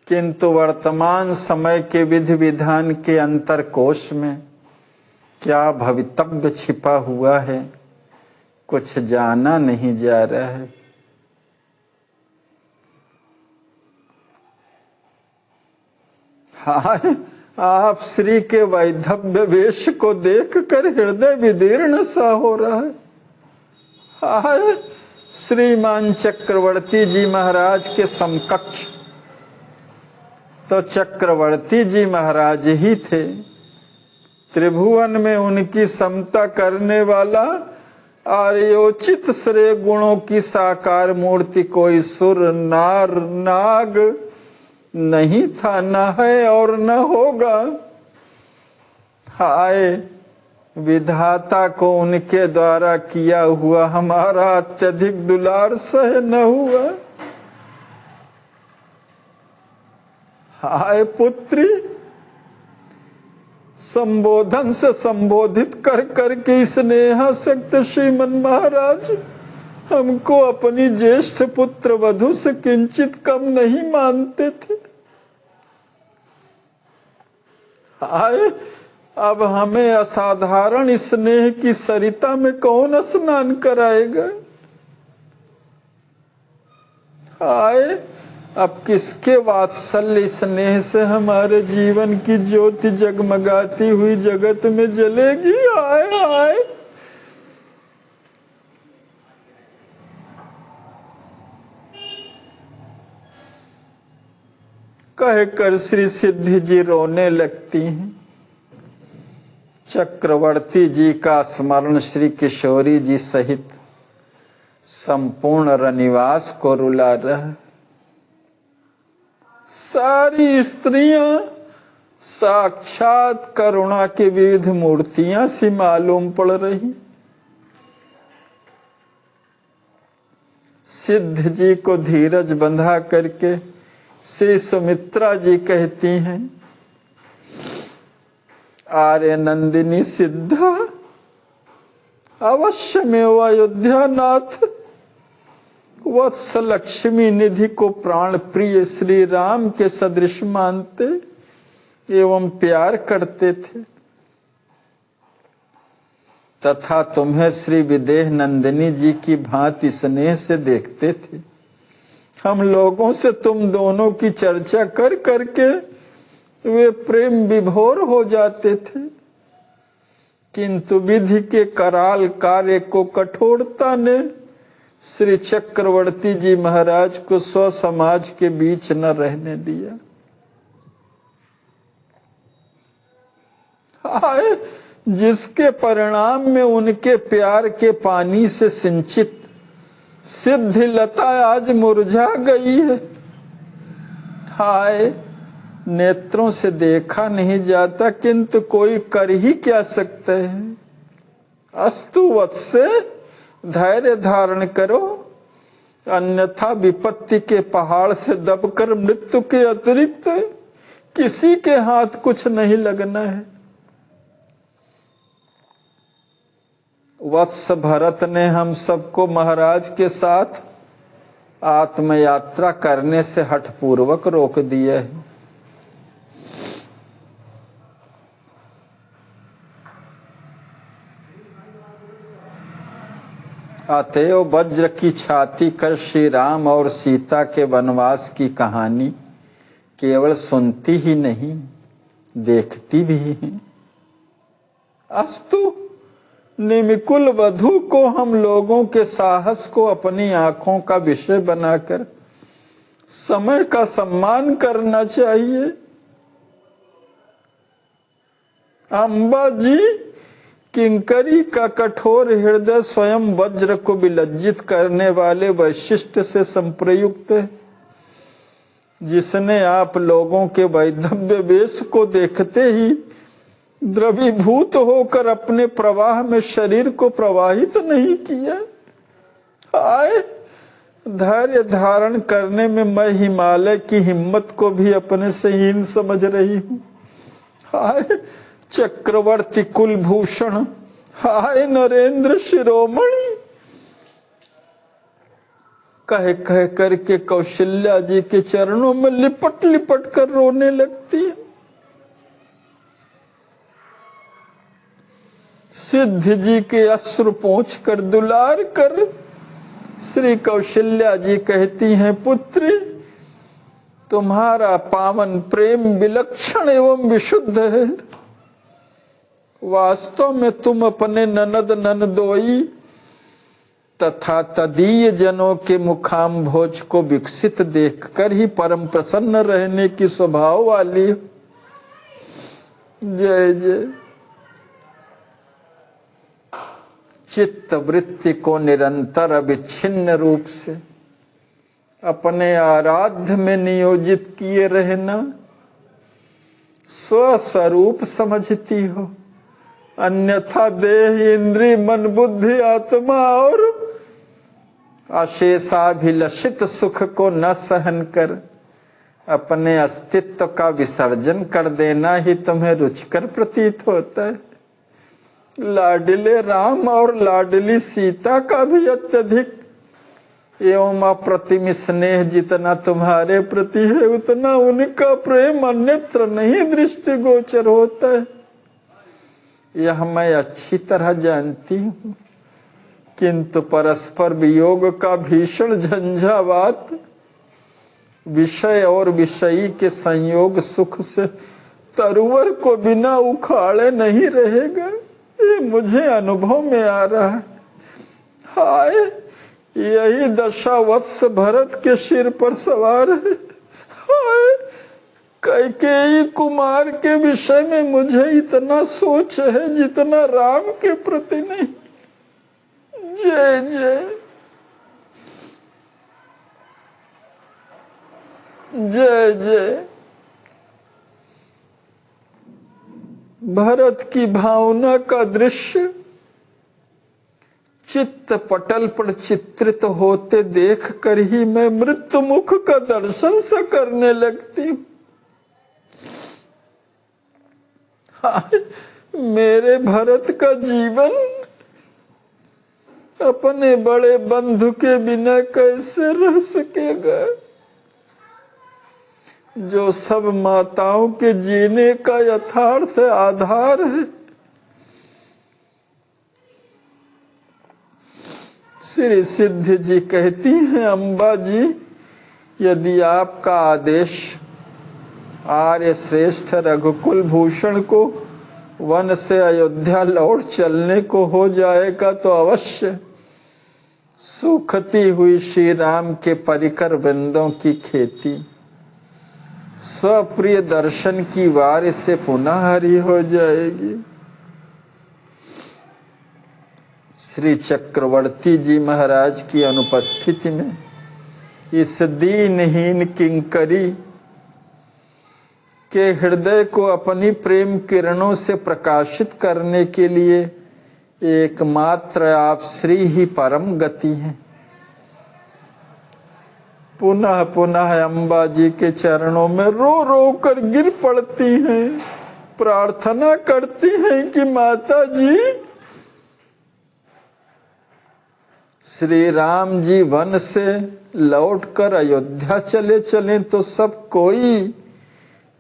किंतु वर्तमान समय के विधि विधान के अंतरकोश में क्या भवितव्य छिपा हुआ है, कुछ जाना नहीं जा रहा है। हाय, आप श्री के वैधव्य वेश को देखकर हृदय विदीर्ण सा हो रहा है। हाय, श्रीमान चक्रवर्ती जी महाराज के समकक्ष तो चक्रवर्ती जी महाराज ही थे। त्रिभुवन में उनकी समता करने वाला आर्योचित श्रेय गुणों की साकार मूर्ति कोई सुर नार नाग नहीं था, न है और न होगा। हाय, विधाता को उनके द्वारा किया हुआ हमारा अत्यधिक दुलार सह न हुआ। हाय पुत्री, संबोधन से संबोधित कर करके स्नेहासक्त श्रीमन महाराज हमको अपनी ज्येष्ठ पुत्र वधु से किंचित कम नहीं मानते थे। हाय, अब हमें असाधारण स्नेह की सरिता में कौन स्नान कराएगा। हाय, अब किसके वात्सल्य स्नेह से हमारे जीवन की ज्योति जगमगाती हुई जगत में जलेगी। हाय हाय, कहकर श्री सिद्धि जी रोने लगती हैं। चक्रवर्ती जी का स्मरण श्री किशोरी जी सहित संपूर्ण रनिवास को रुला रहा। सारी स्त्रियां साक्षात करुणा की विविध मूर्तियां सी मालूम पड़ रही। सिद्ध जी को धीरज बंधा करके श्री सुमित्रा जी कहती हैं, आर्य नंदिनी सिद्धा अवश्य में अयोध्या नाथ वत्स लक्ष्मी निधि को प्राण प्रिय श्री राम के सदृश मानते एवं प्यार करते थे, तथा तुम्हें श्री विदेह नंदिनी जी की भांति स्नेह से देखते थे। हम लोगों से तुम दोनों की चर्चा कर करके वे प्रेम विभोर हो जाते थे, किंतु विधि के कराल कार्य को कठोरता ने श्री चक्रवर्ती जी महाराज को स्व समाज के बीच न रहने दिया। हाय, जिसके परिणाम में उनके प्यार के पानी से सिंचित सिद्धि लता आज मुरझा गई है। हाय, नेत्रों से देखा नहीं जाता, किंतु कोई कर ही क्या सकते हैं। अस्तु वत्से, धैर्य धारण करो, अन्यथा विपत्ति के पहाड़ से दबकर मृत्यु के अतिरिक्त किसी के हाथ कुछ नहीं लगना है। वत्स भरत ने हम सबको महाराज के साथ आत्मयात्रा करने से हठपूर्वक रोक दिया है। अतएव वज्र की छाती कर श्री राम और सीता के वनवास की कहानी केवल सुनती ही नहीं, देखती भी है। अस्तु, निमिकुल वधु को हम लोगों के साहस को अपनी आंखों का विषय बनाकर समय का सम्मान करना चाहिए। अम्बा जी, किंकरी का कठोर हृदय स्वयं वज्र को विलज्जित करने वाले वैशिष्ट से संप्रयुक्त है, जिसने आप लोगों के वैधव्य वेश को देखते ही द्रवीभूत होकर अपने प्रवाह में शरीर को प्रवाहित नहीं किया। हाय, धैर्य धारण करने में मैं हिमालय की हिम्मत को भी अपने से हीन समझ रही हूँ। हाय चक्रवर्ती कुलभूषण, हाय नरेंद्र शिरोमणि। कह कह करके कौशल्या जी के चरणों में लिपट लिपट कर रोने लगती है। सिद्ध जी के अश्रु पोंछ कर दुलार कर श्री कौशल्या जी कहती हैं, पुत्री तुम्हारा पावन प्रेम विलक्षण एवं विशुद्ध है। वास्तव में तुम अपने ननद ननदोई तथा तदीय जनों के मुखाम्भोज को विकसित देखकर ही परम प्रसन्न रहने की स्वभाव वाली। जय जय। चित्त वृत्ति को निरंतर अविच्छिन्न रूप से अपने आराध्य में नियोजित किए रहना स्वस्वरूप समझती हो, अन्यथा देह इंद्रिय मन बुद्धि आत्मा और अशेषाभिलषित सुख को न सहन कर अपने अस्तित्व का विसर्जन कर देना ही तुम्हें रुचिकर प्रतीत होता है। लाडले राम और लाडली सीता का भी अत्यधिक एवं अप्रतिम स्नेह जितना तुम्हारे प्रति है, उतना उनका प्रेम अन्यत्र नहीं दृष्टिगोचर होता है। यह मैं अच्छी तरह जानती हूँ, किंतु परस्पर वियोग का भीषण झंझावात विषय और विषयी के संयोग सुख से तरुवर को बिना उखाड़े नहीं रहेगा। ये मुझे अनुभव में आ रहा है। हाय यही दशा वत्स भरत के सिर पर सवार है। हाय कैकेयी कुमार के विषय में मुझे इतना सोच है जितना राम के प्रति नहीं। जय जय जय जय। भरत की भावना का दृश्य चित्त पटल पर चित्रित होते देख कर ही मैं मृत्यु मुख का दर्शन सा करने लगती हूँ। मेरे भरत का जीवन अपने बड़े बंधु के बिना कैसे रह सकेगा, जो सब माताओं के जीने का यथार्थ आधार है। श्री सिद्ध जी कहती हैं, अम्बा जी यदि आपका आदेश आर्य श्रेष्ठ रघुकुल भूषण को वन से अयोध्या लौट चलने को हो जाएगा तो अवश्य सूखती हुई श्री राम के परिकर वृंदों की खेती स्वप्रिय दर्शन की वार से पुनः हरी हो जाएगी। श्री चक्रवर्ती जी महाराज की अनुपस्थिति में इस दीनहीन किंकरी के हृदय को अपनी प्रेम किरणों से प्रकाशित करने के लिए एकमात्र आप श्री ही परम गति हैं। पुनः पुनः अम्बा जी के चरणों में रो रो कर गिर पड़ती हैं, प्रार्थना करती हैं कि माता जी श्री राम जी वन से लौटकर अयोध्या चले चलें तो सब कोई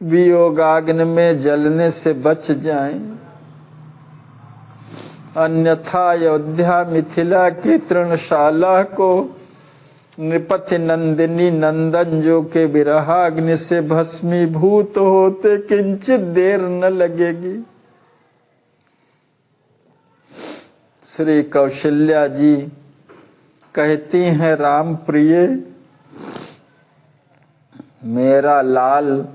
वियोगाग्नि में जलने से बच जाएं, अन्यथा अयोध्या मिथिला की तृणशाला को नृपति नंदिनी नंदन जो के विरहाग्नि से भस्मीभूत होते किंचित देर न लगेगी। श्री कौशल्या जी कहती हैं, राम प्रिय मेरा लाल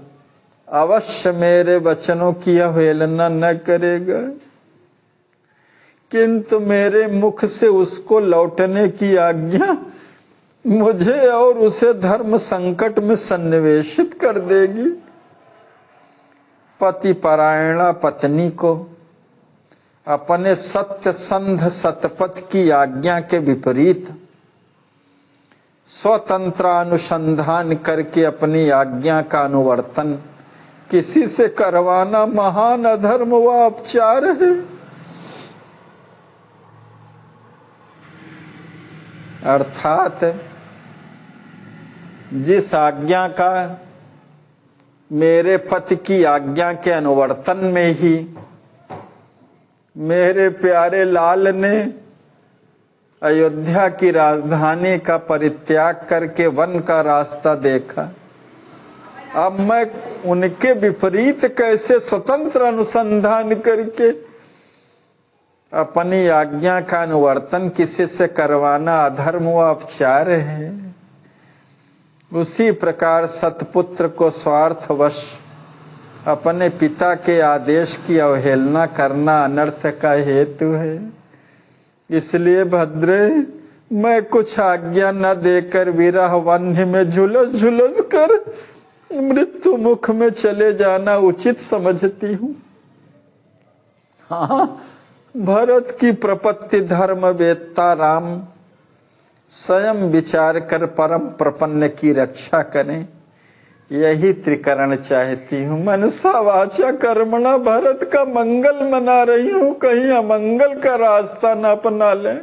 अवश्य मेरे वचनों की अवहेलना न करेगा, किंतु मेरे मुख से उसको लौटने की आज्ञा मुझे और उसे धर्म संकट में सन्निवेशित कर देगी। पति परायणा पत्नी को अपने सत्य संध सतपथ की आज्ञा के विपरीत स्वतंत्र अनुसंधान करके अपनी आज्ञा का अनुवर्तन किसी से करवाना महान अधर्म व अपचार है। अर्थात जिस आज्ञा का मेरे पति की आज्ञा के अनुवर्तन में ही मेरे प्यारे लाल ने अयोध्या की राजधानी का परित्याग करके वन का रास्ता देखा, अब मैं उनके विपरीत कैसे स्वतंत्र अनुसंधान करके अपनी आज्ञा का अनुवर्तन किसी से करवाना अधर्म व अपचार है। उसी प्रकार सतपुत्र को स्वार्थवश अपने पिता के आदेश की अवहेलना करना अनर्थ का हेतु है। इसलिए भद्रे, मैं कुछ आज्ञा न देकर विरह वन्य में झुलस झुलस कर मृत्यु मुख में चले जाना उचित समझती हूँ। हाँ, भरत की प्रपत्ति धर्म वेत्ता राम स्वयं विचार कर परम प्रपन्न की रक्षा करें, यही त्रिकरण चाहती हूँ। मनसा वाचा कर्मणा भरत का मंगल मना रही हूँ, कहीं अमंगल का रास्ता न अपना लें।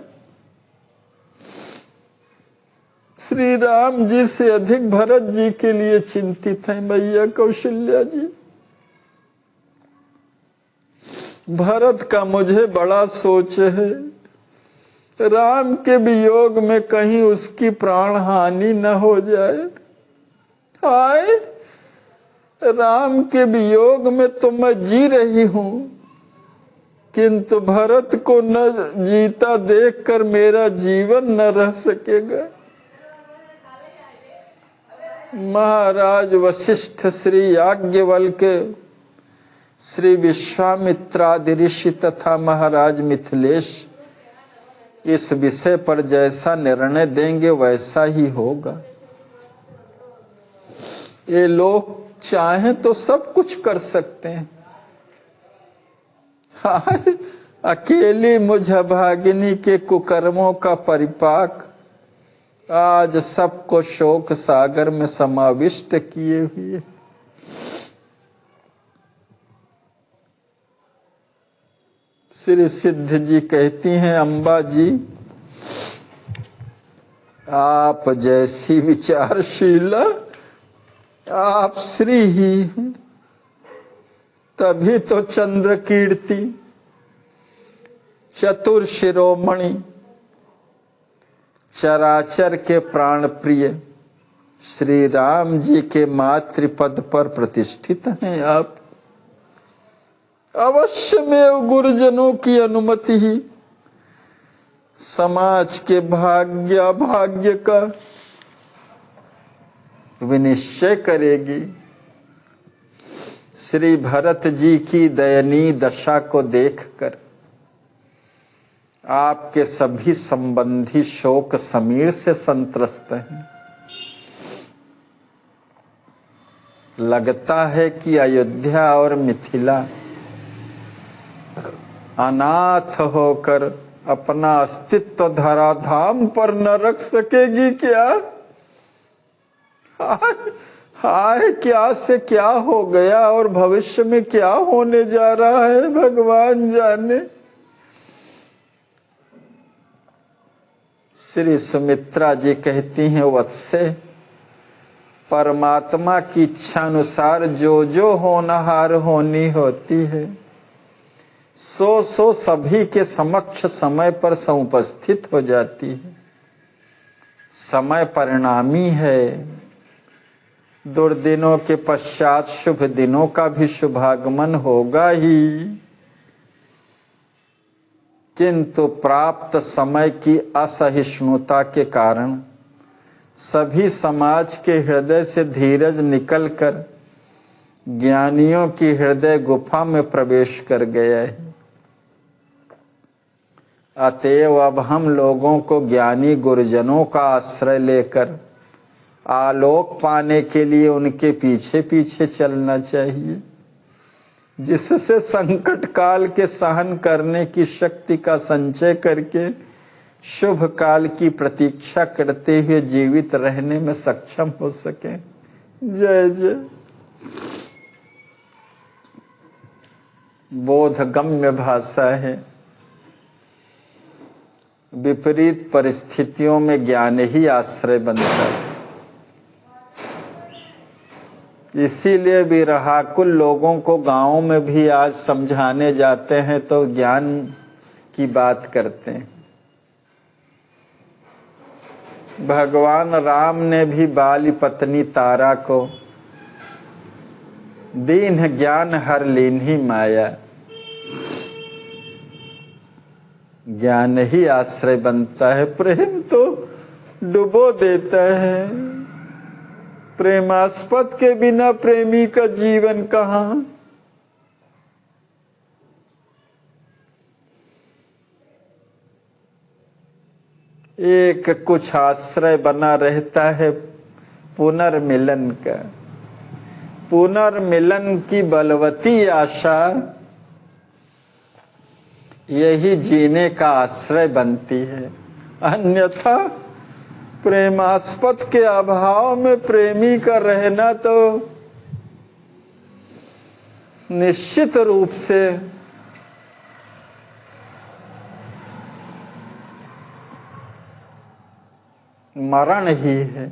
श्री राम जी से अधिक भरत जी के लिए चिंतित हैं मैया कौशल्या जी। भरत का मुझे बड़ा सोच है, राम के वियोग में कहीं उसकी प्राण हानि न हो जाए। हाय, राम के वियोग में तो मैं जी रही हूं, किंतु भरत को न जीता देखकर मेरा जीवन न रह सकेगा। महाराज वशिष्ठ, श्री याज्ञवल्क्य, श्री विश्वामित्रादि ऋषि तथा महाराज मिथिलेश इस विषय पर जैसा निर्णय देंगे वैसा ही होगा। ये लोग चाहें तो सब कुछ कर सकते हैं। हाय, अकेली मुझ अभागिनी के कुकर्मों का परिपाक आज सबको शोक सागर में समाविष्ट किए हुए। श्री सिद्ध जी कहती हैं, अम्बा जी आप जैसी विचारशीला आप श्री ही हैं, तभी तो चंद्र कीर्ति चतुर शिरोमणि चराचर के प्राण प्रिय श्री राम जी के मातृपद पर प्रतिष्ठित हैं। आप अवश्य में गुरुजनों की अनुमति ही समाज के भाग्य का विनिश्चय करेगी। श्री भरत जी की दयनीय दशा को देखकर आपके सभी संबंधी शोक समीर से संत्रस्त हैं। लगता है कि अयोध्या और मिथिला अनाथ होकर अपना अस्तित्व धराधाम पर न रख सकेगी क्या? हाय, क्या से क्या हो गया और भविष्य में क्या होने जा रहा है भगवान जाने। श्री सुमित्रा जी कहती हैं, वत्से, परमात्मा की इच्छा अनुसार जो जो होनहार होनी होती है सो सभी के समक्ष समय पर समुपस्थित हो जाती है। समय परिणामी है, दुर्दिनों के पश्चात शुभ दिनों का भी शुभागमन होगा ही, किंतु प्राप्त समय की असहिष्णुता के कारण सभी समाज के हृदय से धीरज निकलकर ज्ञानियों की हृदय गुफा में प्रवेश कर गया है। अतएव अब हम लोगों को ज्ञानी गुरुजनों का आश्रय लेकर आलोक पाने के लिए उनके पीछे पीछे चलना चाहिए, जिससे संकट काल के सहन करने की शक्ति का संचय करके शुभ काल की प्रतीक्षा करते हुए जीवित रहने में सक्षम हो सके। जय जय। बोधगम्य भाषा है। विपरीत परिस्थितियों में ज्ञान ही आश्रय बनता है। इसीलिए विरहाकुल लोगों को गांवों में भी आज समझाने जाते हैं तो ज्ञान की बात करते हैं। भगवान राम ने भी बाली पत्नी तारा को दीन ज्ञान हर लीन्ही माया, ज्ञान ही आश्रय बनता है। प्रेम तो डुबो देता है। प्रेमास्पद के बिना प्रेमी का जीवन कहाँ। एक कुछ आश्रय बना रहता है पुनर्मिलन का। पुनर्मिलन की बलवती आशा यही जीने का आश्रय बनती है। अन्यथा प्रेमास्पद के अभाव में प्रेमी का रहना तो निश्चित रूप से मरण ही है।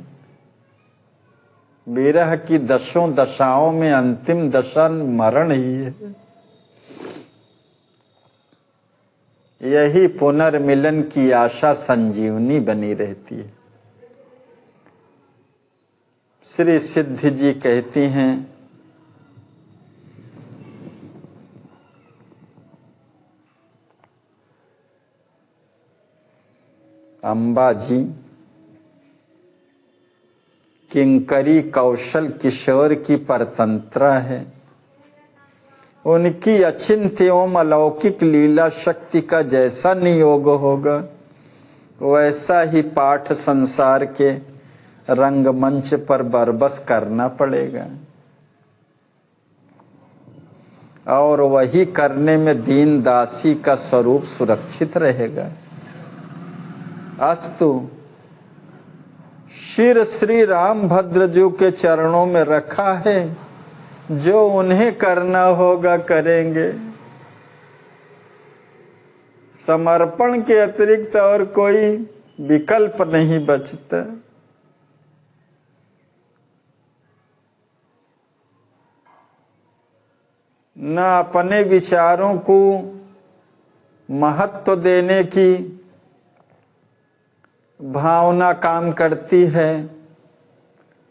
विरह की दशों दशाओं में अंतिम दशा मरण ही है। यही पुनर्मिलन की आशा संजीवनी बनी रहती है। श्री सिद्ध जी कहती हैं, अम्बा जी किंकरी कौशल किशोर की परतंत्रा है। उनकी अचिंत्य एवं अलौकिक लीला शक्ति का जैसा नियोग होगा वैसा ही पाठ संसार के रंगमंच पर बरबस करना पड़ेगा और वही करने में दीन दासी का स्वरूप सुरक्षित रहेगा। अस्तु। शिर श्री रामभद्र जी के चरणों में रखा है, जो उन्हें करना होगा करेंगे। समर्पण के अतिरिक्त और कोई विकल्प नहीं बचता। न अपने विचारों को महत्व देने की भावना काम करती है,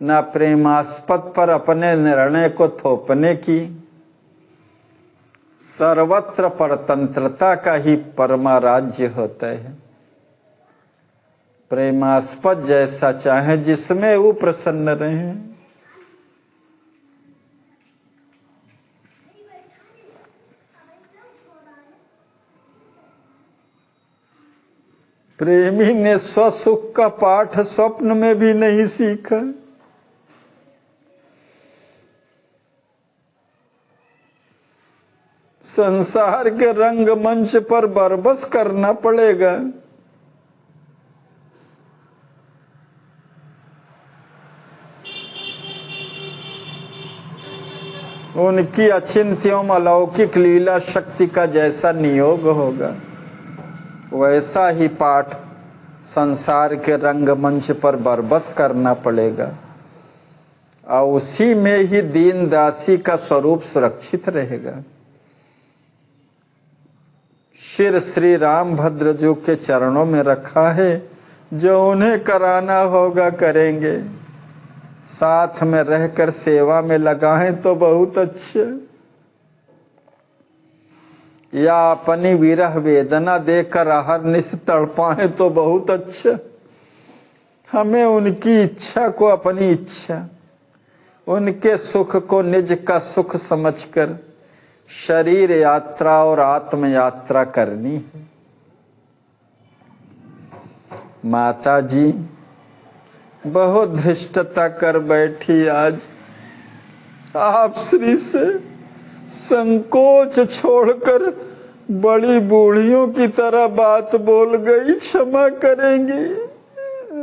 न प्रेमास्पद पर अपने निर्णय को थोपने की। सर्वत्र परतंत्रता का ही परमाराज्य होता है। प्रेमास्पद जैसा चाहे जिसमें वो प्रसन्न रहे। प्रेमी ने स्वसुख का पाठ स्वप्न में भी नहीं सीखा। संसार के रंगमंच पर बरबस करना पड़ेगा। उनकी अचिंत्य एवं अलौकिक लीला शक्ति का जैसा नियोग होगा वैसा ही पाठ संसार के रंगमंच पर बरबस करना पड़ेगा और उसी में ही दीन दासी का स्वरूप सुरक्षित रहेगा। शिर श्री रामभद्र जी के चरणों में रखा है, जो उन्हें कराना होगा करेंगे। साथ में रहकर सेवा में लगाएं तो बहुत अच्छे, या अपनी विरह वेदना देकर अहर्निश तड़पाएं तो बहुत अच्छा। हमें उनकी इच्छा को अपनी इच्छा, उनके सुख को निज का सुख समझकर शरीर यात्रा और आत्म यात्रा करनी है। माता जी बहुत धृष्टता कर बैठी। आज आप श्री से संकोच छोड़कर बड़ी बूढ़ियों की तरह बात बोल गई, क्षमा करेंगी।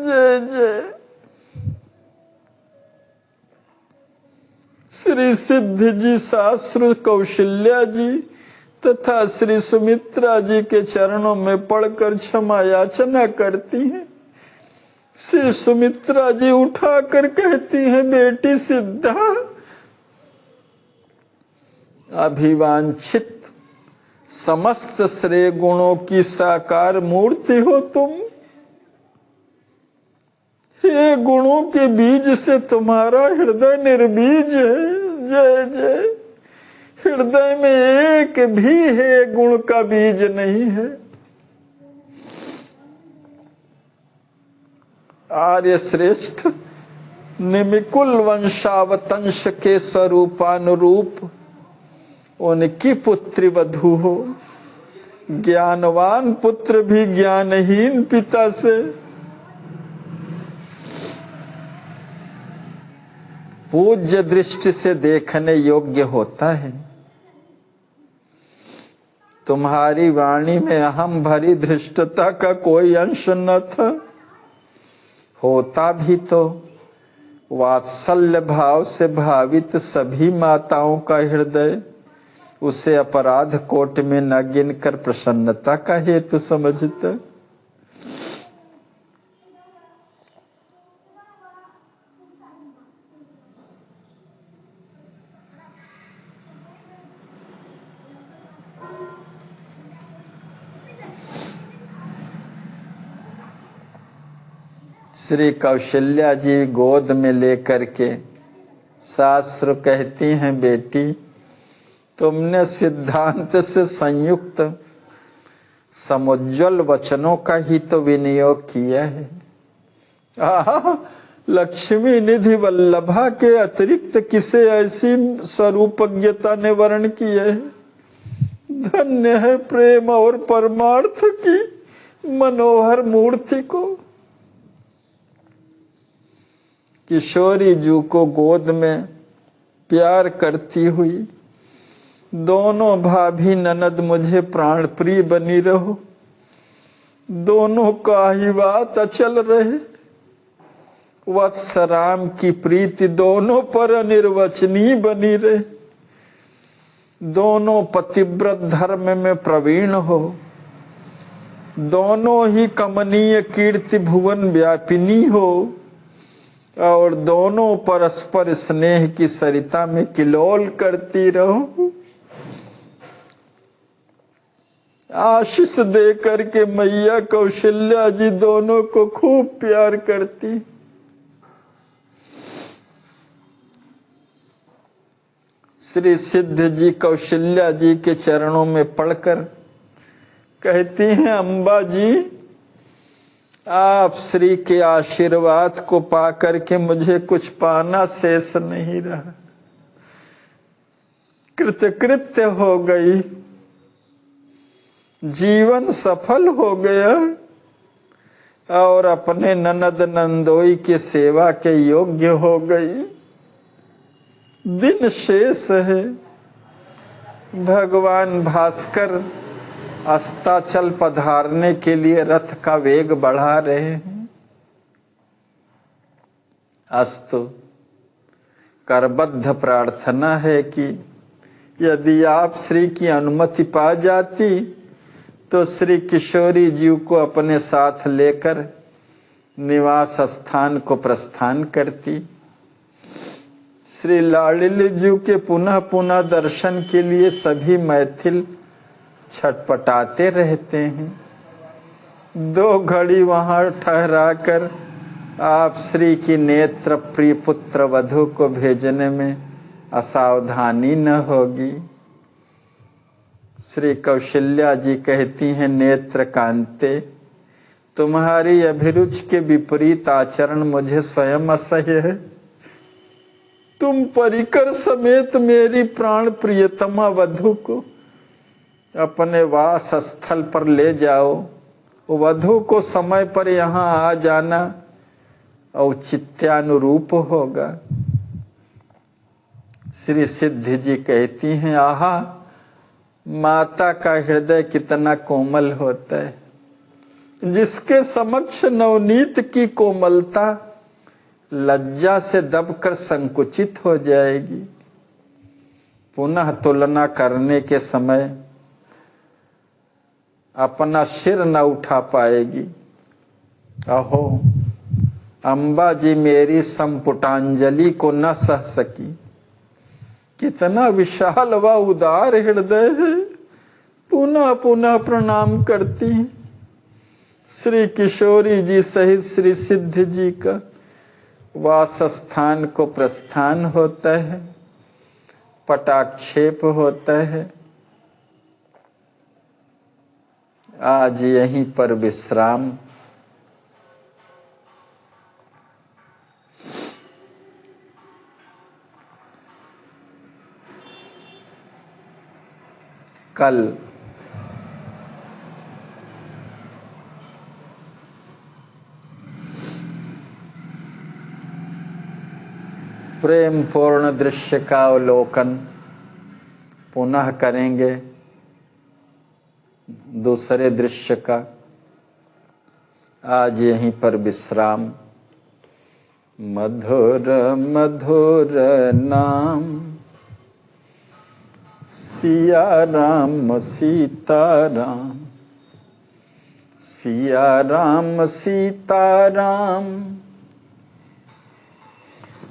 जय जय। श्री सिद्ध जी शास्त्र कौशल्या जी तथा श्री सुमित्रा जी के चरणों में पड़कर क्षमा याचना करती हैं। श्री सुमित्रा जी उठाकर कहती हैं, बेटी सिद्धा, अभिवांछित समस्त श्रेय गुणों की साकार मूर्ति हो तुम। हे गुणों के बीज से तुम्हारा हृदय निर्बीज है। जय जय। हृदय में एक भी है गुण का बीज नहीं है। आर्य श्रेष्ठ निमिकुल वंशावतंश के स्वरूपानुरूप उनकी पुत्री वधू हो। ज्ञानवान पुत्र भी ज्ञानहीन पिता से, पूज्य दृष्टि से देखने योग्य होता है। तुम्हारी वाणी में अहम भरी धृष्टता का कोई अंश न था। होता भी तो वात्सल्य भाव से भावित सभी माताओं का हृदय उसे अपराध कोट में न गिनकर प्रसन्नता का हेतु समझता। श्री कौशल्या जी गोद में लेकर के शास्त्र कहती हैं, बेटी तुमने सिद्धांत से संयुक्त समुज्ज्वल वचनों का ही तो विनियोग किया है। लक्ष्मी निधि वल्लभा के अतिरिक्त किसे ऐसी स्वरूपज्ञता ने वर्ण किया है। धन्य है प्रेम और परमार्थ की मनोहर मूर्ति को। किशोरी जू को गोद में प्यार करती हुई, दोनों भाभी ननद मुझे प्राण प्रिय बनी रहो। दोनों का ही बात अचल रहे। वत्स राम की प्रीति दोनों पर अनिर्वचनीय बनी रहे। दोनों पतिव्रत धर्म में प्रवीण हो। दोनों ही कमनीय कीर्ति भुवन व्यापिनी हो और दोनों परस्पर स्नेह की सरिता में किलोल करती रहो। आशीष दे करके मैया कौशल्या जी दोनों को खूब प्यार करती। श्री सिद्ध जी कौशल्या जी के चरणों में पड़कर कहती हैं, अम्बा जी आप श्री के आशीर्वाद को पाकर के मुझे कुछ पाना शेष नहीं रहा। कृतकृत्य हो गई, जीवन सफल हो गया और अपने ननद नंदोई की सेवा के योग्य हो गई। दिन शेष है। भगवान भास्कर अस्ताचल पधारने के लिए रथ का वेग बढ़ा रहे हैं। अस्तु करबद्ध प्रार्थना है कि यदि आप श्री की अनुमति पा जाती तो श्री किशोरी जी को अपने साथ लेकर निवास स्थान को प्रस्थान करती। श्री लाडली जी के पुनः पुनः दर्शन के लिए सभी मैथिल छटपटाते रहते हैं। 2 घड़ी वहां ठहराकर आप श्री की नेत्र प्रिय पुत्र वधू को भेजने में असावधानी न होगी। श्री कौशल्या जी कहती हैं, नेत्र कांते तुम्हारी अभिरुचि के विपरीत आचरण मुझे स्वयं असह्य है। तुम परिकर समेत मेरी प्राण प्रियतमा वधू को अपने वास स्थल पर ले जाओ। वधू को समय पर यहाँ आ जाना औचित्यानुरूप होगा। श्री सिद्धि जी कहती हैं, आहा माता का हृदय कितना कोमल होता है, जिसके समक्ष नवनीत की कोमलता लज्जा से दबकर संकुचित हो जाएगी। पुनः तुलना करने के समय अपना सिर न उठा पाएगी। अहो, अम्बा जी मेरी संपुटांजलि को न सह सकी। कितना विशाल व उदार हृदय है। पुनः पुनः प्रणाम करती हैं। श्री किशोरी जी सहित श्री सिद्ध जी का वास स्थान को प्रस्थान होता है, पटाक्षेप होता है। आज यहीं पर विश्राम। कल प्रेम पूर्ण दृश्य का अवलोकन पुनः करेंगे, दूसरे दृश्य का। आज यहीं पर विश्राम। मधुर मधुर नाम सिया राम सीताराम, सिया राम सीताराम,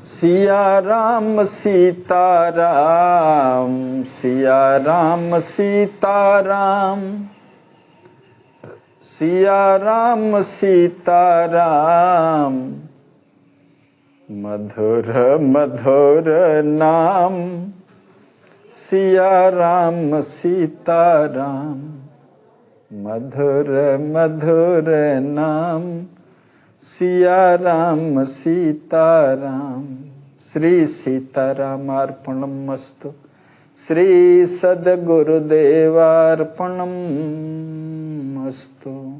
सिया राम सीताराम, सिया राम सीताराम, सिया राम सीताराम। मधुर मधुर नाम सिया राम सीताराम, मधुर मधुर नाम सिया राम सीताराम। श्री सीतारामार्पणमस्तु। श्री सद्गुरुदेवार्पणमस्तु।